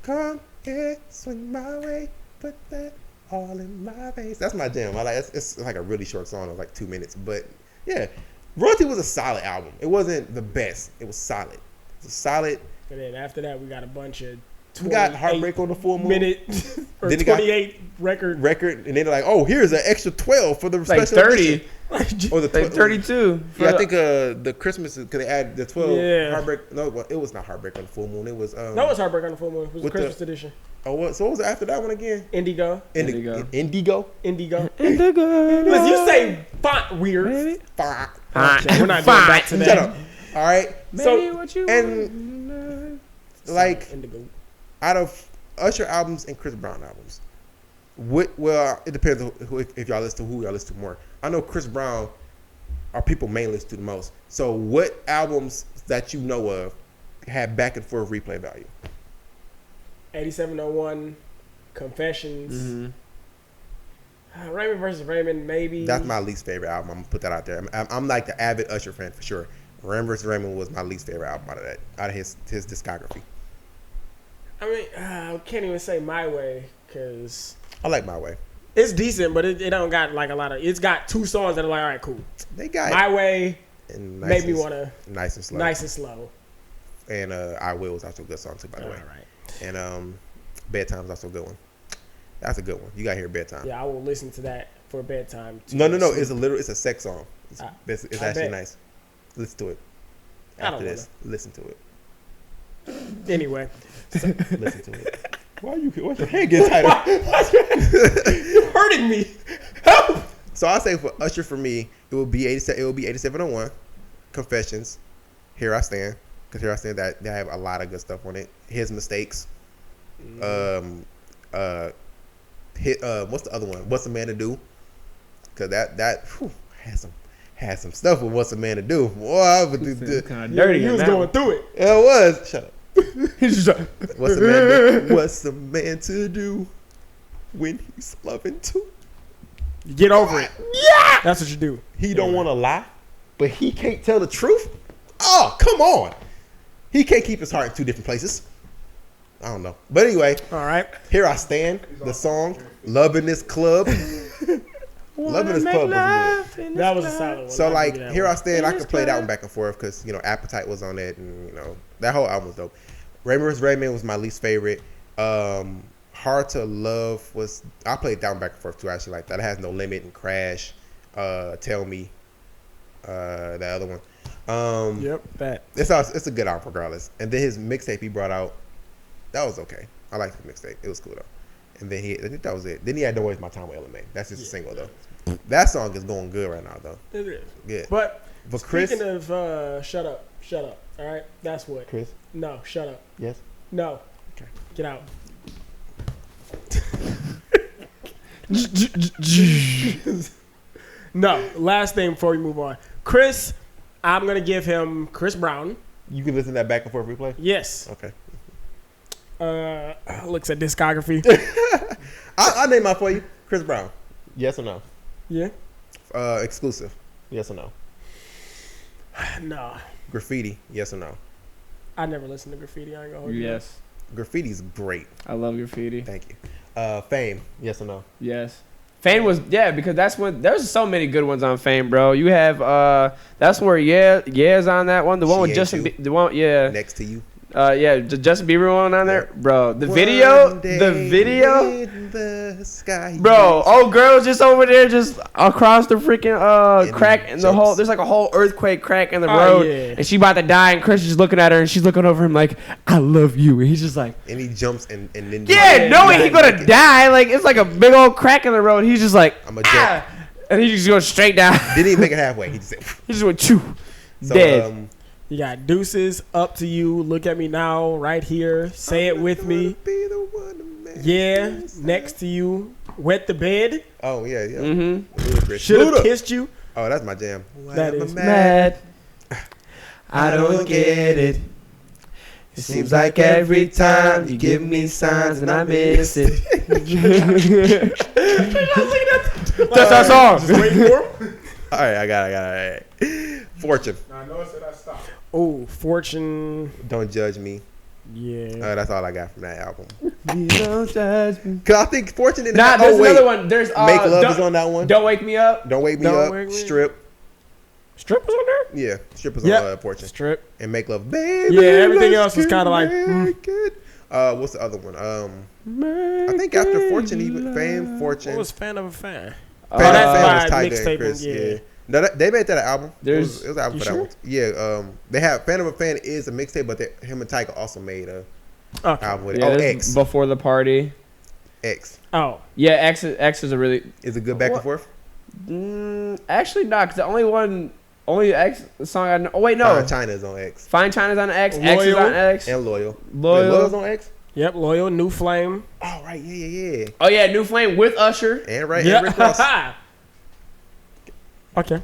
Speaker 2: Come here, swing my way, put that all in my face. That's my jam. I like it's like a really short song. It's like 2 minutes, but yeah, Royalty was a solid album. It wasn't the best. It was solid. It was solid.
Speaker 1: And then after that, we got a bunch of.
Speaker 2: We got Heartbreak on the Full Moon.
Speaker 1: Minute or
Speaker 2: Then
Speaker 1: 28 record.
Speaker 2: And then they're like, oh, here's an extra 12 for the
Speaker 3: Like
Speaker 2: special
Speaker 3: 30.
Speaker 2: edition. Or the
Speaker 3: Like 32.
Speaker 2: Yeah, I think the Christmas because they added the 12
Speaker 1: Yeah.
Speaker 2: Heartbreak. No, it was not Heartbreak on the Full Moon. It was
Speaker 1: No, it was Heartbreak on the Full Moon. It was the
Speaker 2: with
Speaker 1: Christmas edition.
Speaker 2: Oh, what? So what was it after that one again?
Speaker 1: Indigo.
Speaker 3: Indigo.
Speaker 2: Indigo.
Speaker 1: Indigo.
Speaker 3: Indigo.
Speaker 1: Listen, you say font weird.
Speaker 2: Fuck.
Speaker 1: Okay, we're not going back to
Speaker 2: Shut
Speaker 1: that.
Speaker 2: up. All right.
Speaker 3: So, what you
Speaker 2: And like
Speaker 1: Indigo.
Speaker 2: out of Usher albums and Chris Brown albums, well, it depends on if y'all listen to who y'all listen to more. I know Chris Brown are people mainly listen to the most. So what albums that you know of have back and forth replay value?
Speaker 1: 8701, Confessions. Raymond versus Raymond, maybe.
Speaker 2: That's my least favorite album. I'm gonna put that out there. I'm like the avid Usher fan for sure. Raymond vs. Raymond was my least favorite album out of his discography.
Speaker 1: I mean, I can't even say My Way because
Speaker 2: I like My Way.
Speaker 1: it's decent, but it don't got like a lot of. It's got 2 songs that are like, all right, cool.
Speaker 2: They got
Speaker 1: My Way
Speaker 2: and
Speaker 1: made me want to
Speaker 2: Nice and Slow.
Speaker 1: Nice and Slow.
Speaker 2: And I Will was also a good song too, by the
Speaker 1: All
Speaker 2: way.
Speaker 1: right.
Speaker 2: And Bedtime was also a good one. That's a good one. You got to hear Bedtime.
Speaker 1: Yeah, I will listen to that for bedtime.
Speaker 2: No. It's a sex song. It's
Speaker 1: I
Speaker 2: actually
Speaker 1: bet.
Speaker 2: nice. Listen to it.
Speaker 1: I don't
Speaker 2: After this, listen to it.
Speaker 1: Anyway,
Speaker 2: Listen to it. Why's your head getting tighter?
Speaker 1: you're hurting me. Help!
Speaker 2: So I say for Usher, for me, it will be 87. It will be 8701, Confessions, Here I Stand, because Here I Stand that they have a lot of good stuff on it. His Mistakes, what's the other one? What's a Man to Do? Because that had some stuff with What's a Man to Do. Boy, I would do
Speaker 3: kind of dirty.
Speaker 1: He was going through it.
Speaker 2: it was. Shut up.
Speaker 1: He's just like,
Speaker 2: What's a man do? What's a man to do when he's loving too?
Speaker 1: get over it.
Speaker 2: Yeah.
Speaker 1: That's what you do.
Speaker 2: He don't want to lie, but he can't tell the truth. Oh, come on. He can't keep his heart in 2 different places. I don't know. But anyway,
Speaker 1: All right.
Speaker 2: Here I Stand, the song, Love in This Club. Love in This Club was good.
Speaker 1: That was a solid one.
Speaker 2: So
Speaker 1: I'll
Speaker 2: like
Speaker 1: give you that
Speaker 2: Here
Speaker 1: one.
Speaker 2: I Stand, I could play that one back and forth because Appetite was on it, and that whole album was dope. Raymond vs. Raymond was my least favorite. Hard to Love was, I played that one back and forth too. I actually like that. It Has No Limit and Crash. Tell Me, that other one.
Speaker 1: Yep, that.
Speaker 2: It's a good album regardless. And then his mixtape he brought out, that was okay. I liked his mixtape. It was cool though. And then I think that was it. Then he had Don't Waste My Time with LMA. That's just a single though. That song is going good right now though.
Speaker 1: It is.
Speaker 2: Good.
Speaker 1: But
Speaker 2: Chris,
Speaker 1: speaking of shut up. All right, that's what.
Speaker 2: Chris,
Speaker 1: No, shut up.
Speaker 2: yes.
Speaker 1: No.
Speaker 2: Okay.
Speaker 1: Get out. No. Last thing before we move on. Chris, I'm gonna give him Chris Brown.
Speaker 2: You can listen to that back and forth replay.
Speaker 1: Yes.
Speaker 2: Okay.
Speaker 1: Looks at discography.
Speaker 2: I'll name out for you. Chris Brown. Yes or no?
Speaker 1: Yeah.
Speaker 2: Exclusive. Yes or no?
Speaker 1: No.
Speaker 2: Graffiti. Yes or no?
Speaker 1: I never listened to Graffiti. I ain't gonna hold you.
Speaker 3: Yes.
Speaker 2: Graffiti's great.
Speaker 3: I love Graffiti.
Speaker 2: Thank you. Fame. Yes or no?
Speaker 3: Yes. Fame was, because that's when there's so many good ones on Fame, bro. You have that's where Yeah's on that one. The one
Speaker 2: She
Speaker 3: with
Speaker 2: Ain't
Speaker 3: Justin
Speaker 2: You.
Speaker 3: the one
Speaker 2: Next to you.
Speaker 3: the Justin Bieber one on there,
Speaker 2: Yeah.
Speaker 3: bro. The
Speaker 2: One
Speaker 3: video
Speaker 2: day in the sky.
Speaker 3: bro. Old girl's just over there, just across the freaking
Speaker 2: And
Speaker 3: crack in the
Speaker 2: jumps.
Speaker 3: whole. There's like a whole earthquake crack in the
Speaker 1: Oh,
Speaker 3: road,
Speaker 1: yeah.
Speaker 3: and she about to die, and Chris is looking at her, and she's looking over him like, "I love you," and he's just like,
Speaker 2: And he jumps and then
Speaker 3: "Yeah, knowing he's gonna
Speaker 2: die.
Speaker 3: die, like it's like a big old crack in the road." He's just like,
Speaker 2: I'm a
Speaker 3: "Ah," and he just goes straight down.
Speaker 2: Didn't even make it halfway. He just said,
Speaker 3: He just went chew,
Speaker 2: so,
Speaker 3: dead.
Speaker 1: You got Deuces, Up to You, Look at Me Now, Right Here, Say It With Me.
Speaker 2: Be the one to make
Speaker 1: Yeah,
Speaker 2: this
Speaker 1: Next to You, Wet the Bed,
Speaker 2: Oh yeah.
Speaker 3: Mm-hmm.
Speaker 2: Ludacris.
Speaker 1: Should Have
Speaker 2: Luda.
Speaker 1: Kissed You.
Speaker 2: Oh, that's my jam. Why
Speaker 1: That
Speaker 2: am I
Speaker 1: is
Speaker 3: Mad. I don't get it. It seems like every time you give me signs and I miss it. That's our song.
Speaker 4: Just waiting for him.
Speaker 2: All right, I got it. Fortune.
Speaker 4: I know I said I stopped.
Speaker 1: Oh, Fortune.
Speaker 2: Don't judge me.
Speaker 1: Yeah.
Speaker 2: That's all I got from that album.
Speaker 3: You don't judge me.
Speaker 2: Cause I think Fortune didn't.
Speaker 3: Nah, there's another one. There's
Speaker 2: Make Love
Speaker 3: Don't-
Speaker 2: is on that one.
Speaker 3: Don't Wake Me Up.
Speaker 2: Don't wake me
Speaker 1: Don't
Speaker 2: up.
Speaker 1: Wake Me-
Speaker 2: Strip.
Speaker 1: Strip was on there?
Speaker 2: Yeah, Strip was
Speaker 1: Yep.
Speaker 2: on Fortune.
Speaker 1: Strip.
Speaker 2: And Make Love, baby.
Speaker 1: Yeah, everything
Speaker 2: let's
Speaker 1: else was
Speaker 2: get
Speaker 1: kinda like,
Speaker 2: naked. What's the other one? I think after Fortune, even Fame, Fortune.
Speaker 1: What was Fan of a Fan?
Speaker 2: Fame,
Speaker 1: that's
Speaker 2: Fame
Speaker 1: by
Speaker 2: was Tyga
Speaker 1: mixtape,
Speaker 2: and Chris.
Speaker 1: yeah.
Speaker 2: Yeah. No, they made that an album. It was an album
Speaker 1: You
Speaker 2: for that
Speaker 1: sure?
Speaker 2: one. Yeah. They have Fan of a Fan is a mixtape, but him and Tyga also made a album with it.
Speaker 3: Yeah,
Speaker 2: Oh,
Speaker 3: there's
Speaker 2: X.
Speaker 3: Before the Party.
Speaker 2: X.
Speaker 1: Oh.
Speaker 3: Yeah, X is a really.
Speaker 2: Is it good back and forth?
Speaker 3: Actually, not, because the only X song I know. Oh, wait, no.
Speaker 2: China's on X.
Speaker 3: Fine China's on X. X is
Speaker 1: Loyal.
Speaker 3: on X.
Speaker 2: And Loyal.
Speaker 3: Loyal.
Speaker 2: Wait, Loyal's on X?
Speaker 1: Yep, Loyal, New Flame.
Speaker 2: Oh, right. Yeah.
Speaker 3: Oh, yeah, New Flame with Usher.
Speaker 2: And right.
Speaker 1: Yeah.
Speaker 2: And Rick Ross.
Speaker 1: Okay.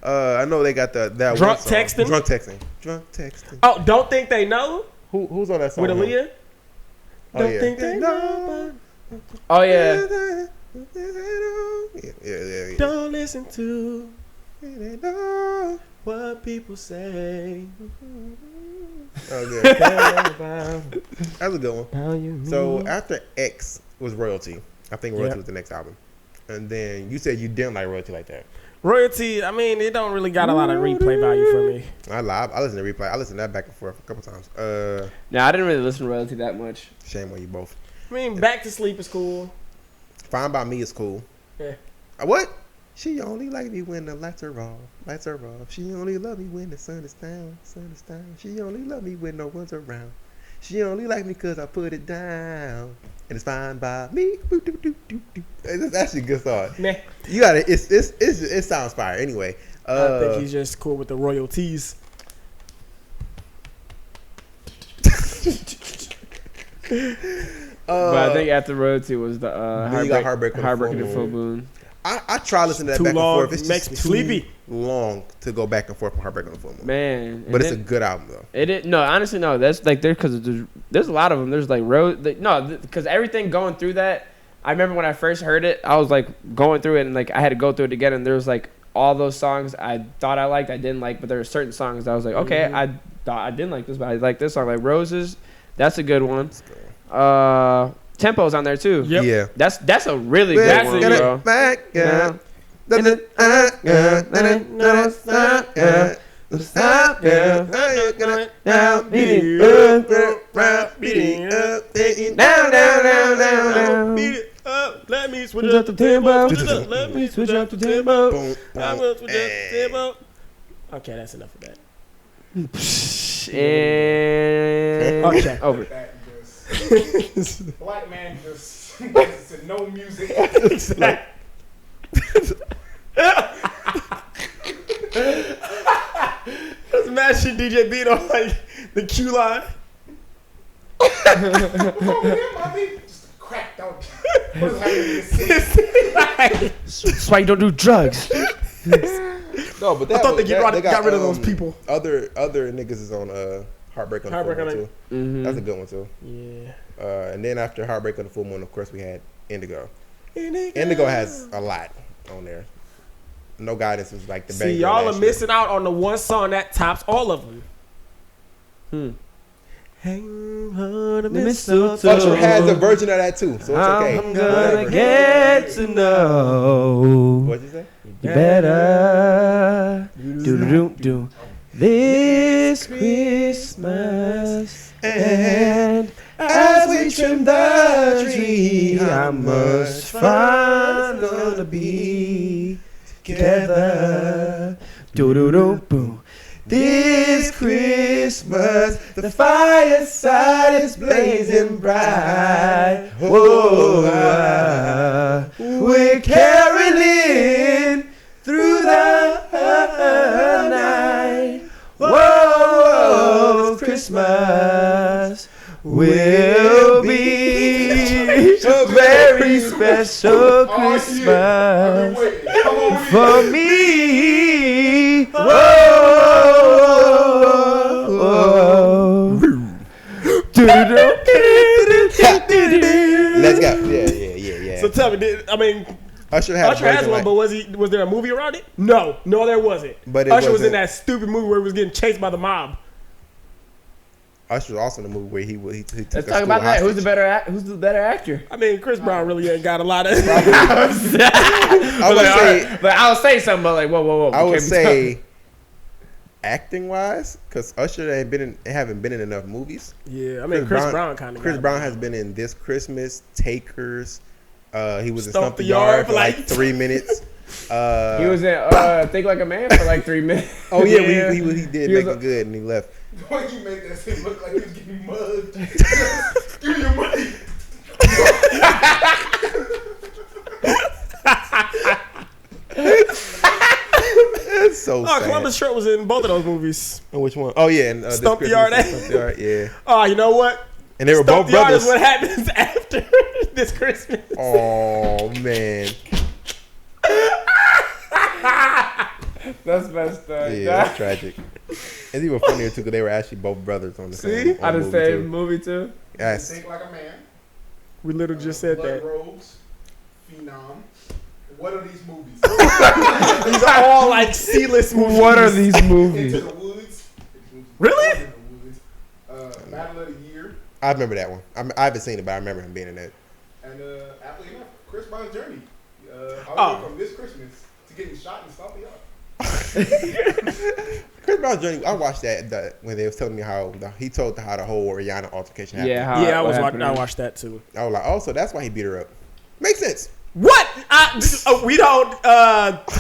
Speaker 2: I know they got that
Speaker 1: Drunk
Speaker 2: one song.
Speaker 1: Texting?
Speaker 2: Drunk texting.
Speaker 1: Oh, Don't Think They Know?
Speaker 2: Who's on that song?
Speaker 1: With Aaliyah?
Speaker 2: Oh,
Speaker 1: Don't
Speaker 2: yeah.
Speaker 1: think they know.
Speaker 3: Oh, yeah.
Speaker 2: Yeah.
Speaker 1: Don't listen to what people say.
Speaker 2: Oh, good. That's a good one. So after X was Royalty. I think Royalty was the next album. And then you said you didn't like Royalty like that.
Speaker 1: Royalty, I mean, it don't really got a lot of replay value for me.
Speaker 2: I lied. I listened to replay. I listened to that back and forth a couple times.
Speaker 3: Nah, I didn't really listen to Royalty that much.
Speaker 2: Shame on you both.
Speaker 1: I mean, Back to Sleep is cool.
Speaker 2: Fine by Me is cool.
Speaker 1: Yeah.
Speaker 2: What? She only like me when the lights are off. She only love me when the sun is down. She only love me when no one's around. She only like me cause I put it down. And it's fine by me. It's actually a good song.
Speaker 1: Meh.
Speaker 2: You got it. It sounds fire. Anyway.
Speaker 1: I think he's just cool with the royalties.
Speaker 3: But I think after Royalty was the
Speaker 2: Then you got Heartbreak with
Speaker 3: Heartbreak
Speaker 2: the
Speaker 3: and
Speaker 2: Full
Speaker 3: Full Moon.
Speaker 2: I try listening to that
Speaker 1: Too
Speaker 2: back
Speaker 1: long,
Speaker 2: and forth. It's
Speaker 1: makes
Speaker 2: just
Speaker 1: me
Speaker 2: too
Speaker 1: sleepy.
Speaker 2: long to go back and forth from Heartbreak on the Full Moon.
Speaker 3: Man.
Speaker 2: But it's a good album though.
Speaker 3: No, honestly, no. That's like because there's a lot of them. There's like because everything going through that. I remember when I first heard it, I was like going through it and like I had to go through it again. And there was like all those songs I thought I liked, I didn't like, but there were certain songs that I was like, okay, I thought I didn't like this, but I like this song. Like Roses, that's a good one. Tempo's on there too.
Speaker 1: Yep.
Speaker 2: Yeah.
Speaker 3: That's a really good one, bro.
Speaker 1: Beat it up. Let me switch up the tempo. Let me switch up the tempo. I'm gonna switch up the tempo. Okay, that's enough of that.
Speaker 3: And
Speaker 1: Okay.
Speaker 3: over.
Speaker 4: That just black man just listens to no music.
Speaker 1: Just imagine DJ beat on like the Q line.
Speaker 4: Just cracked out. What is happening in this city?
Speaker 3: That's why you don't do drugs.
Speaker 2: No, but
Speaker 1: I thought they got rid of those people.
Speaker 2: Other niggas is on Heartbreak on the Full Moon too.
Speaker 3: Mm-hmm.
Speaker 2: That's a good one too.
Speaker 1: Yeah.
Speaker 2: And then after Heartbreak on the Full Moon, of course, we had Indigo. Indigo has a lot on there. No Guidance was like the best.
Speaker 1: See, y'all are missing out on the one song that tops all of them. Hang on the mistletoe.
Speaker 2: Usher has a version of that too, so it's okay.
Speaker 3: I'm gonna
Speaker 2: Whatever.
Speaker 3: get to know
Speaker 2: What'd you say?
Speaker 3: you better. Do this Christmas, and as we trim the tree, how much fun it's gonna be together. Do. This Christmas, the fireside is blazing bright. Whoa, we're caroling through the night. Whoa, Christmas will be a very special
Speaker 4: Oh,
Speaker 3: Christmas.
Speaker 4: yeah. I've been waiting. Come on,
Speaker 3: for me. Whoa.
Speaker 2: Let's go. Yeah.
Speaker 1: So tell me,
Speaker 2: Usher
Speaker 1: has one, but was there a movie around it? No, there wasn't.
Speaker 2: But
Speaker 1: Usher was in that stupid movie where he was getting chased by the mob.
Speaker 2: Usher was also in the movie where he took
Speaker 3: Let's talk about that. Who's the better actor?
Speaker 1: Chris Brown really ain't got a lot of.
Speaker 3: I'll say something, but like, whoa.
Speaker 2: I would say, acting wise, because Usher haven't been in enough movies.
Speaker 1: Yeah, Chris Brown kind of.
Speaker 2: Chris Brown has been in This Christmas, Takers. He was in
Speaker 1: Stomp
Speaker 2: the Yard for like 3 minutes.
Speaker 3: He was in Think Like a Man for like 3 minutes.
Speaker 2: Oh yeah, he did make it good and he left.
Speaker 4: The way you made that scene look like he was getting mugged. Give me your money.
Speaker 2: It's so sad.
Speaker 1: Columbus Short was in both of those movies.
Speaker 2: Oh, which one? Oh yeah, and
Speaker 1: Stomp the Yard.
Speaker 2: Stomp the Yard, yeah.
Speaker 1: Oh, you know what?
Speaker 2: And they were
Speaker 1: Stomp
Speaker 2: both brothers.
Speaker 1: Stomp the Yard is what happens after This Christmas.
Speaker 2: Oh man.
Speaker 3: That's messed up.
Speaker 2: Yeah, that's tragic. It's even funnier too because they were actually both brothers on the same.
Speaker 3: On the same movie too.
Speaker 2: Yes.
Speaker 4: Think Like a Man.
Speaker 1: We literally just said
Speaker 4: Blood
Speaker 1: that.
Speaker 4: Rogues, Phenom. What are these movies?
Speaker 1: These are all like C-list movies.
Speaker 3: What are these movies?
Speaker 4: Into the Woods.
Speaker 1: Really?
Speaker 4: Into the Woods. Battle of the Year.
Speaker 2: I remember that one. I haven't seen it, but I remember him being in that.
Speaker 4: And aptly enough, Chris Brown's journey. From this Christmas to getting shot and Stomp the Yard.
Speaker 2: Chris Brown's journey. I watched that when they was telling me how he told how the whole Rihanna altercation happened.
Speaker 3: Yeah,
Speaker 1: I watched that too.
Speaker 2: I was like, oh, so that's why he beat her up. Makes sense.
Speaker 1: What? We don't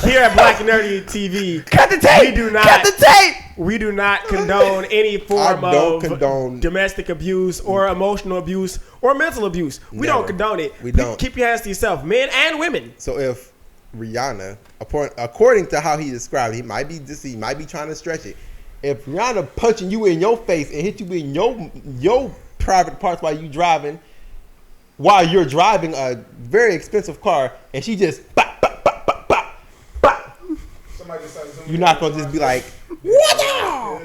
Speaker 1: here at Black and Nerdy TV.
Speaker 3: Cut the tape.
Speaker 1: We do not.
Speaker 3: Cut the tape.
Speaker 1: We do not condone any form
Speaker 2: don't
Speaker 1: of
Speaker 2: condone
Speaker 1: domestic abuse or emotional abuse or mental abuse. We
Speaker 2: Never.
Speaker 1: don't condone it.
Speaker 2: We don't.
Speaker 1: Keep your hands to yourself, men and women.
Speaker 2: So if Rihanna, according to how he described it, he might be trying to stretch it. If Rihanna punching you in your face and hit you in your private parts while you're driving a very expensive car, and she just bop, bop, bop, bop, bop, bop. You're not gonna just be like, what now?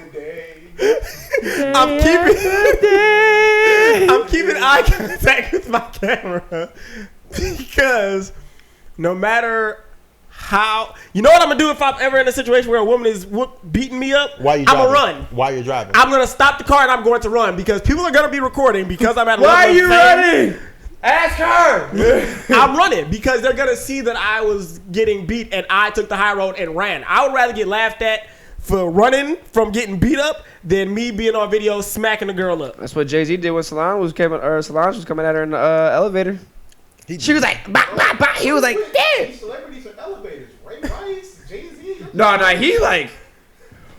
Speaker 2: I'm
Speaker 1: keeping eye contact with my camera because no matter how, you know what I'm gonna do if I'm ever in a situation where a woman is beating me up? I'm gonna run.
Speaker 2: While you're driving,
Speaker 1: I'm gonna stop the car and I'm going to run because people are gonna be recording because I'm at.
Speaker 3: Why are you running? Ask her.
Speaker 1: I'm running because they're gonna see that I was getting beat and I took the high road and ran. I would rather get laughed at for running from getting beat up than me being on video smacking a girl up.
Speaker 3: That's what Jay-Z did when Solange was coming at her in the elevator. She was like, bah, bah, bah. He was like, damn.
Speaker 4: Celebrities are elevators. Ray Rice, Jay-Z.
Speaker 3: No, he like.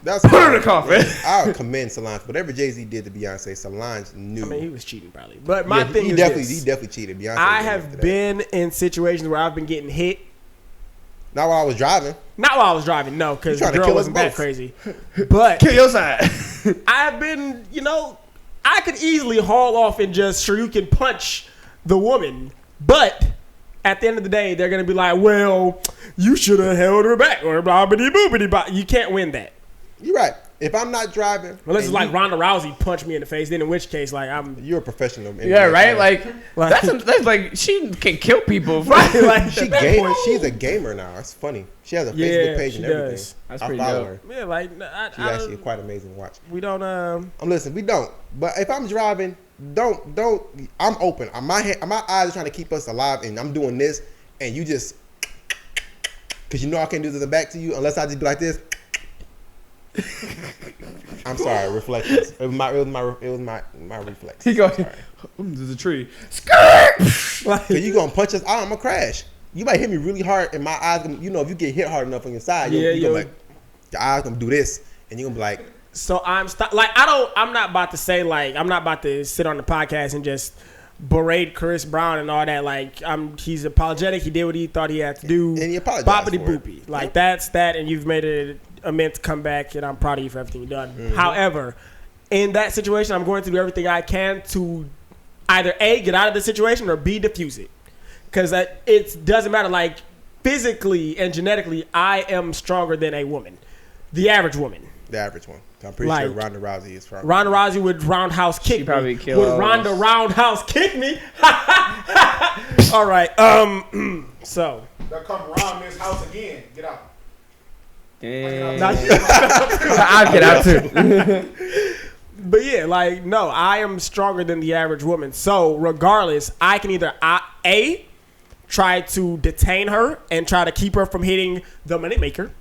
Speaker 2: That's
Speaker 3: put her in the coffin.
Speaker 2: I'll commend Solange. Whatever Jay-Z did to Beyonce, Solange knew.
Speaker 1: He was cheating probably. But my thing is
Speaker 2: he definitely cheated. Beyonce.
Speaker 1: I have been in situations where I've been getting hit.
Speaker 2: Not while I was driving.
Speaker 1: Not while I was driving, no, because the girl wasn't that crazy.
Speaker 3: But kill your side.
Speaker 1: I've been, I could easily haul off and just can punch the woman. But at the end of the day, they're going to be like, well, you should have held her back or blah, blah, blah, blah. You can't win that.
Speaker 2: You're right. If I'm not driving,
Speaker 1: unless it's like Ronda Rousey punched me in the face, then in which case,
Speaker 2: you're a professional.
Speaker 3: Yeah, right. Like that's like she can kill people. Right?
Speaker 2: Like she's a gamer now. It's funny. She has a Facebook page and everything.
Speaker 1: Does.
Speaker 3: That's pretty dope.
Speaker 1: Her. Yeah,
Speaker 2: she's actually quite amazing to watch.
Speaker 1: We don't.
Speaker 2: Listen, we don't. But if I'm driving, don't. I'm open. My eyes are trying to keep us alive, and I'm doing this, and you just because I can't do this back to you unless I just be like this. I'm sorry, reflections. It was my reflex.
Speaker 3: He goes, there's a tree. Skirt.
Speaker 2: So you gonna punch us out? I'm gonna crash. You might hit me really hard, and my eyes. If you get hit hard enough on your side, you're gonna like your eyes gonna do this, and you're gonna be like.
Speaker 1: So I'm not about to say I'm not about to sit on the podcast and just berate Chris Brown and all that. He's apologetic. He did what he thought he had to do.
Speaker 2: And he apologized.
Speaker 1: Boppity boopy. That's that, and you've made it a meant to come back, and I'm proud of you for everything you've done. Mm-hmm. However, in that situation, I'm going to do everything I can to either A, get out of the situation, or B, defuse it. Because it doesn't matter. physically and genetically, I am stronger than a woman, the average woman.
Speaker 2: The average one. I'm pretty sure Ronda Rousey is probably.
Speaker 1: Ronda Rousey would roundhouse kick me.
Speaker 3: Probably kill
Speaker 1: would Ronda roundhouse kick me? All right. So.
Speaker 4: They'll come around this house again. Get out.
Speaker 3: Damn.
Speaker 1: I'll
Speaker 3: get out too.
Speaker 1: But yeah, like, no, I am stronger than the average woman. So regardless, I can either A, try to detain her and try to keep her from hitting the moneymaker,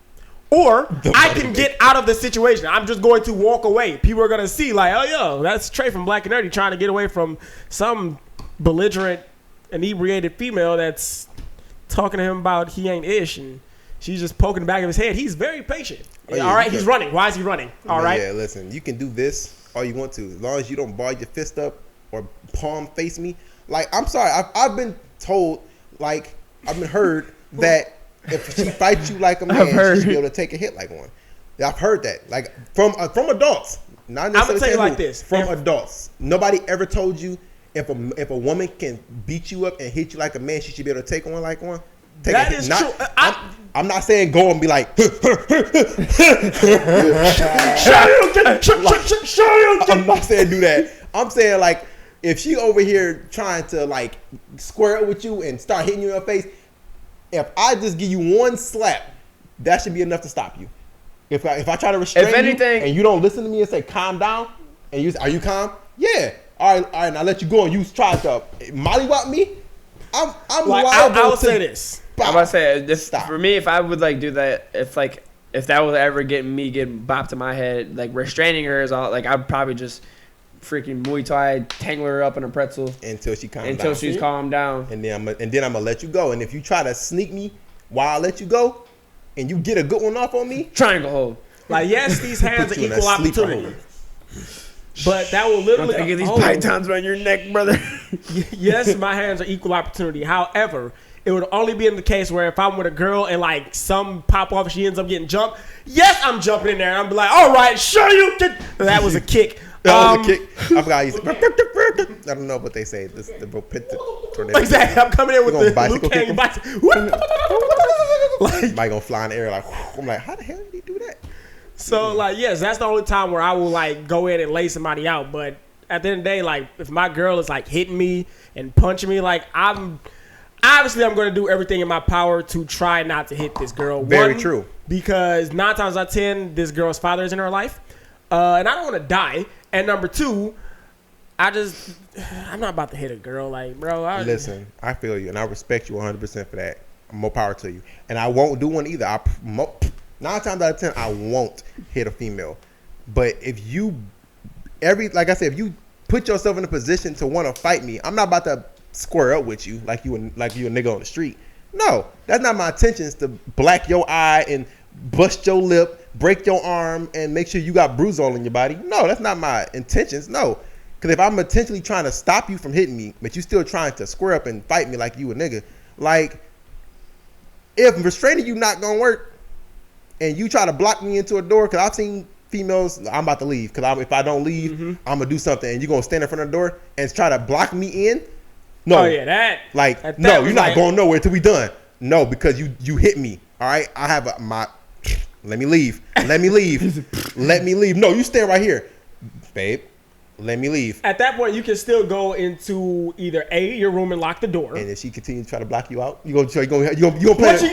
Speaker 1: or I can get out of the situation. I'm just going to walk away. People are going to see like, oh, yo, that's Trey from Black and Nerdy trying to get away from some belligerent, inebriated female that's talking to him about he ain't ish, and she's just poking the back of his head. He's very patient.
Speaker 2: Oh, yeah,
Speaker 1: all right, he's running. Why is he running? All right.
Speaker 2: Yeah, listen, you can do this all you want to, as long as you don't ball your fist up or palm face me. Like, I'm sorry, I've been told, like, I've been heard that if she fights you like a man, she should be able to take a hit like one. I've heard that, like, from adults. Not necessarily.
Speaker 1: I'm gonna tell you like this:
Speaker 2: from adults. Nobody ever told you if a woman can beat you up and hit you like a man, she should be able to take one like one.
Speaker 1: That is true.
Speaker 2: I'm not saying go and be like, I'm not saying do that. I'm saying, like, if she over here trying to, like, square up with you and start hitting you in your face, if I just give you one slap, that should be enough to stop you. If I try to restrain you and you don't listen to me and say calm down, and are you calm? Yeah. All right, now let you go and you try to mollywop me. I'm
Speaker 1: like,
Speaker 2: liable
Speaker 1: I will
Speaker 2: to
Speaker 1: say this.
Speaker 3: I'm about to say this. For me, if I would like do that, if that was ever getting bopped in my head, like restraining her is all, like I'd probably just freaking Muay Thai tangle her up in a pretzel
Speaker 2: until she calms down.
Speaker 3: Until she's calmed down,
Speaker 2: and then I'm gonna let you go. And if you try to sneak me while I let you go, and you get a good one off on me,
Speaker 3: triangle hold.
Speaker 1: Like, yes, these hands are equal opportunity. But that will literally
Speaker 3: get these pythons around your neck, brother.
Speaker 1: Yes, my hands are equal opportunity. However, it would only be in the case where if I'm with a girl and like some pop off, she ends up getting jumped. Yes, I'm jumping in there. And I'm like, all right, sure you can. That was a kick.
Speaker 2: That was a kick. I forgot. I don't know what they say. This the tornado.
Speaker 1: Exactly. I'm coming in with the Luke Canyon bicycle.
Speaker 2: Like, gonna fly in the air. Like, I'm like, how the hell did he do that?
Speaker 1: So, like, yes, that's the only time where I will, like, go in and lay somebody out. But at the end of the day, like, if my girl is, like, hitting me and punching me, like, I'm going to do everything in my power to try not to hit this girl.
Speaker 2: Very true.
Speaker 1: Because 9 times out of 10, this girl's father is in her life. And I don't want to die. And number 2, I'm not about to hit a girl. Like, bro.
Speaker 2: Listen, I feel you. And I respect you 100% for that. More power to you. And I won't do one either. 9 times out of 10, I won't hit a female. But if you, like I said, if you put yourself in a position to want to fight me, I'm not about to square up with you like you a nigga on the street. No, that's not my intentions, to black your eye and bust your lip, break your arm, and make sure you got bruises all in your body. No, that's not my intentions. No, because if I'm intentionally trying to stop you from hitting me, but you still trying to square up and fight me like you a nigga, like, if restraining you not gonna work, and you try to block me into a door, because I've seen females, I'm about to leave, because if I don't leave, I'm going to do something, and you're going to stand in front of the door and try to block me in? No.
Speaker 1: Oh, yeah, that.
Speaker 2: Like, no, you're not going nowhere till we done. No, because you hit me, all right? I have let me leave. Let me leave. Let me leave. No, you stand right here. Babe, let me leave.
Speaker 1: At that point, you can still go into either your room and lock the door.
Speaker 2: And if she continues to try to block you out, you gonna play.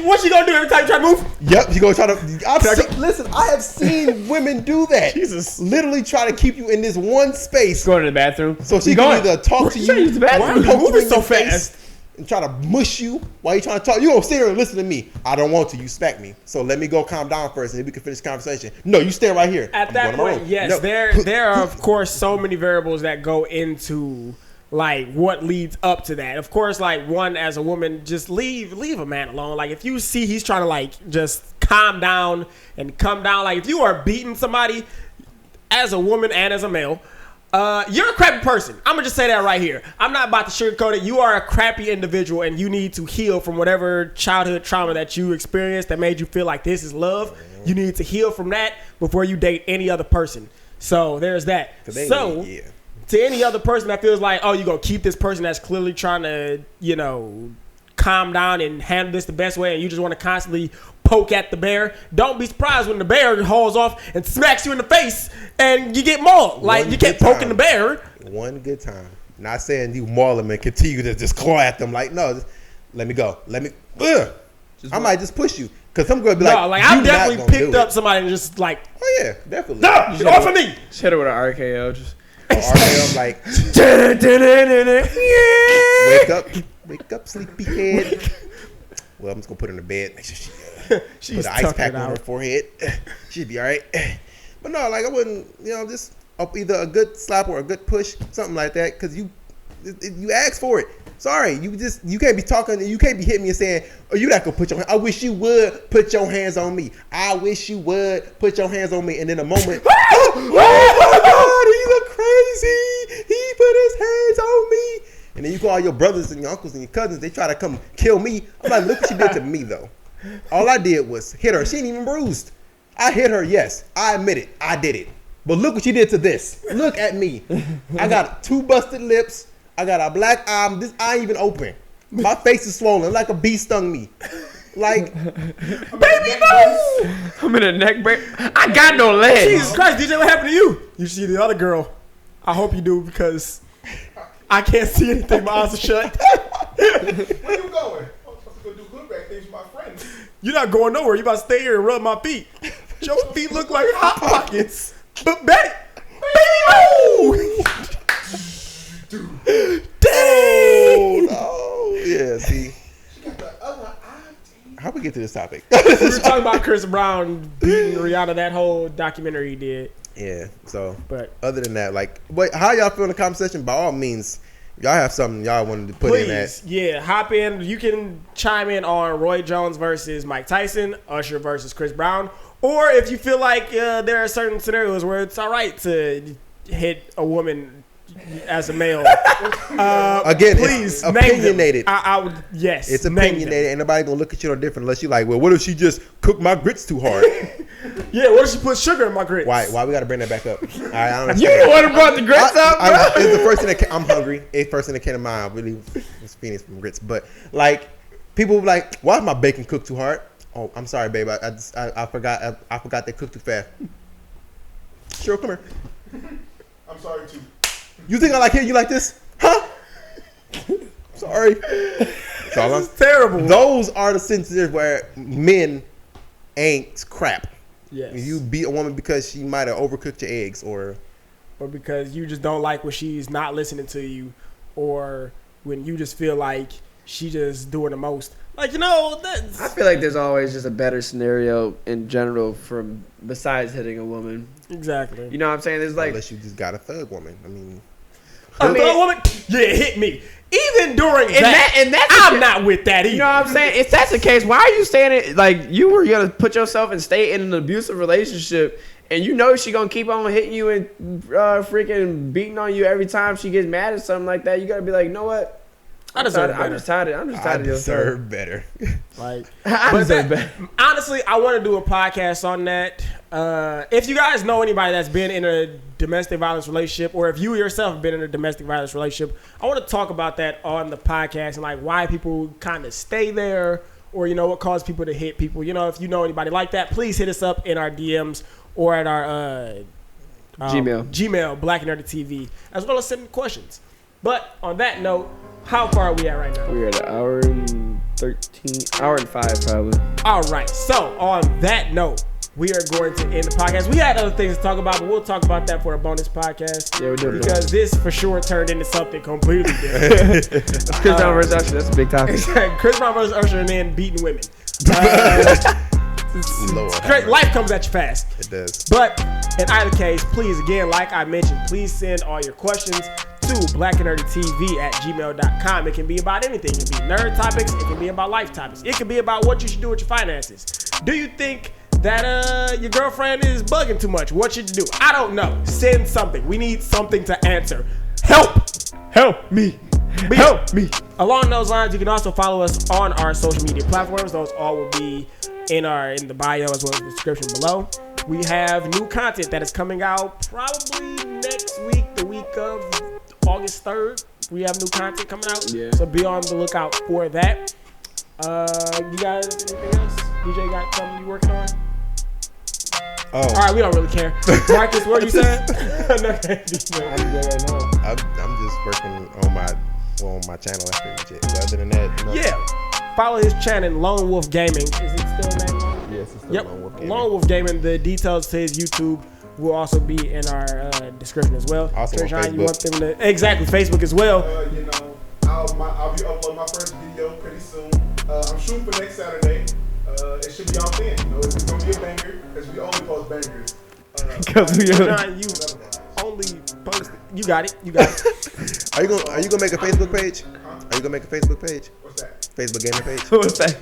Speaker 1: What's she gonna do every time you try to move?
Speaker 2: Yep, she gonna try to. Listen, I have seen women do that.
Speaker 1: Jesus,
Speaker 2: literally try to keep you in this one space.
Speaker 3: Going to the bathroom,
Speaker 2: so she can either talk to you.
Speaker 1: Why are you moving so fast?
Speaker 2: And try to mush you while you trying to talk. You gonna sit here and listen to me. I don't want to. You smack me. So let me go calm down first, and then we can finish the conversation. No, you stand right here.
Speaker 1: At that point, yes, no. There are of course so many variables that go into like what leads up to that. Of course, like, one, as a woman, just leave a man alone. Like, if you see he's trying to like just calm down and come down, like if you are beating somebody as a woman and as a male, you're a crappy person. I'm gonna just say that right here. I'm not about to sugarcoat it. You are a crappy individual, and you need to heal from whatever childhood trauma that you experienced that made you feel like this is love. You need to heal from that before you date any other person. So there's that. To any other person that feels like, oh, you're gonna keep this person that's clearly trying to, calm down and handle this the best way, and you just want to constantly poke at the bear, don't be surprised when the bear hauls off and smacks you in the face and you get mauled. Like, you kept poking the bear.
Speaker 2: One good time. Not saying you maul them and continue to just claw at them. Like, no, just, let me go. I might just push you. Because I'm going to be
Speaker 1: I've definitely picked up somebody and just like,
Speaker 2: oh, yeah, definitely.
Speaker 1: No, get off of me.
Speaker 3: Just hit her with an RKO. Just
Speaker 2: RKO, I'm like, wake up, sleepyhead. Well, I'm just going to put her in the bed. Make sure she put an ice pack on her forehead. She'd be all right. But no, like, I wouldn't, just either a good slap or a good push, something like that, because you asked for it. Sorry, you can't be talking, you can't be hitting me and saying, oh, you not gonna put your hand. I wish you would put your hands on me. I wish you would put your hands on me. And in a moment, oh my God, he's a crazy. He put his hands on me. And then you call your brothers and your uncles and your cousins, they try to come kill me. I'm like, look what you did to me, though. All I did was hit her. She ain't even bruised. I hit her, yes. I admit it. I did it. But look what you did to this. Look at me. I got 2 busted lips. I got a black eye. This eye ain't even open. My face is swollen like a bee stung me. Like, baby, no!
Speaker 3: I'm in a neck break. I got no legs.
Speaker 1: Jesus Christ, DJ, what happened to you? You see the other girl. I hope you do, because I can't see anything. My eyes are shut.
Speaker 4: Where you going? I'm supposed to go do good back things with my friends.
Speaker 1: You're not going nowhere. You about to stay here and rub my feet. Your feet look like Hot Pockets. But baby, no! Dang!
Speaker 2: Oh, yeah, see.
Speaker 4: She got the other eye.
Speaker 2: How we get to this topic?
Speaker 1: We were talking about Chris Brown beating Rihanna, that whole documentary he did.
Speaker 2: Yeah, so,
Speaker 1: but
Speaker 2: other than that, like, wait, how y'all feel in the comment section? By all means, y'all have something y'all wanted to put in that.
Speaker 1: Yeah, hop in. You can chime in on Roy Jones versus Mike Tyson, Usher versus Chris Brown, or if you feel like there are certain scenarios where it's all right to hit a woman as a male.
Speaker 2: Again,
Speaker 1: please,
Speaker 2: it's opinionated.
Speaker 1: I would, yes.
Speaker 2: It's opinionated. Ain't nobody gonna look at you no different unless you like, well, what if she just cooked my grits too hard?
Speaker 1: Yeah, what if she put sugar in my grits?
Speaker 2: Why we gotta bring that back up? I don't
Speaker 3: You the one who brought the grits up, bro.
Speaker 2: It's the first thing that I'm hungry. It's the first thing that came to mind. Really, was Phoenix from grits. But like, people be like, why is my bacon cooked too hard? Oh, I'm sorry, babe. I forgot they cooked too fast. Sure, come here.
Speaker 4: I'm sorry too.
Speaker 2: You think I like hearing you like this? Huh? Sorry. This
Speaker 1: is terrible.
Speaker 2: Those are the sentences where men ain't crap.
Speaker 1: Yes.
Speaker 2: You beat a woman because she might have overcooked your eggs or
Speaker 1: because you just don't like when she's not listening to you, or when you just feel like she just doing the most. Like,
Speaker 3: I feel like there's always just a better scenario in general from besides hitting a woman.
Speaker 1: Exactly.
Speaker 3: You know what I'm saying? There's like,
Speaker 2: unless you just got a thug woman. I mean,
Speaker 1: thug woman? Yeah, hit me. Even during that, I'm not with that either.
Speaker 3: You know what I'm saying? If that's the case, why are you saying it? Like, you were gonna put yourself and stay in an abusive relationship, and you know she gonna keep on hitting you and freaking beating on you every time she gets mad at something like that. You gotta be like, you know what?
Speaker 1: I deserve better.
Speaker 3: I'm just tired of
Speaker 2: deserve better.
Speaker 1: Like,
Speaker 3: I deserve better.
Speaker 1: Honestly, I want to do a podcast on that. If you guys know anybody that's been in a domestic violence relationship, or if you yourself have been in a domestic violence relationship, I want to talk about that on the podcast and like why people kind of stay there, or what caused people to hit people. If you know anybody like that, please hit us up in our DMs or at our Gmail, blackandnerdytv, as well as send questions. But on that note, how far are we at right now?
Speaker 3: We're at an hour and 13, hour and 5 probably.
Speaker 1: All right. So on that note, we are going to end the podcast. We had other things to talk about, but we'll talk about that for a bonus podcast.
Speaker 3: Yeah, we do.
Speaker 1: Because this for sure turned into something completely different.
Speaker 3: Chris Brown versus Usher. That's a big topic.
Speaker 1: Chris Brown versus Usher, and then beating women. Life comes at you fast.
Speaker 2: It does.
Speaker 1: But in either case, please, again, like I mentioned, please send all your questions to blackandnerdytv@gmail.com. It can be about anything. It can be nerd topics. It can be about life topics. It can be about what you should do with your finances. Do you think that your girlfriend is bugging too much? What should you do? I don't know. Send something. We need something to answer. Help me. Help me. Along those lines, you can also follow us on our social media platforms. Those all will be in the bio as well as the description below. We have new content that is coming out probably next week, the week of August 3rd. We have new content coming out. Yeah. So be on the lookout for that. You guys, anything else? DJ got something you working on?
Speaker 2: Oh,
Speaker 1: All right, we don't really care. Marcus, what you saying?
Speaker 3: I'm good right now.
Speaker 2: I'm just working on my channel. That's pretty much it. But other than that, no.
Speaker 1: Yeah. Follow his channel, Lone Wolf Gaming. Is it still named Lone Wolf?
Speaker 2: Yes, it's still
Speaker 1: Yep.
Speaker 2: Lone Wolf Gaming.
Speaker 1: Lone Wolf Gaming. The details to his YouTube will also be in our description as well.
Speaker 2: Also on
Speaker 1: Trajan, you
Speaker 2: Facebook.
Speaker 1: want them to exactly Facebook as well.
Speaker 4: You know, I'll be uploading my first video pretty soon. I'm shooting for next Saturday. It should be out then. You know, it's gonna be a banger because we only post bangers.
Speaker 3: Because we
Speaker 1: Trajan, you only post. You got it. You got it.
Speaker 2: Are you gonna make a Facebook page? Are you gonna make a Facebook page?
Speaker 4: What's that?
Speaker 2: Facebook gaming page?
Speaker 3: What's that?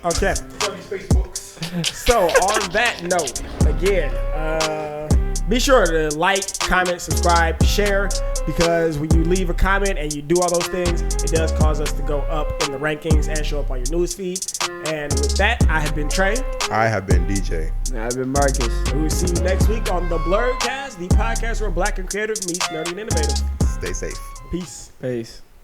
Speaker 1: Okay.
Speaker 4: Fuck these Facebooks.
Speaker 1: So on that note, again, be sure to like, comment, subscribe, share, because when you leave a comment and you do all those things, it does cause us to go up in the rankings and show up on your newsfeed. And with that, I have been Trey.
Speaker 2: I have been DJ.
Speaker 3: I've been Marcus.
Speaker 1: We will see you next week on the Blerd Cast, the podcast where black and creative meets nerdy and innovative.
Speaker 2: Stay safe.
Speaker 1: Peace.
Speaker 3: Peace.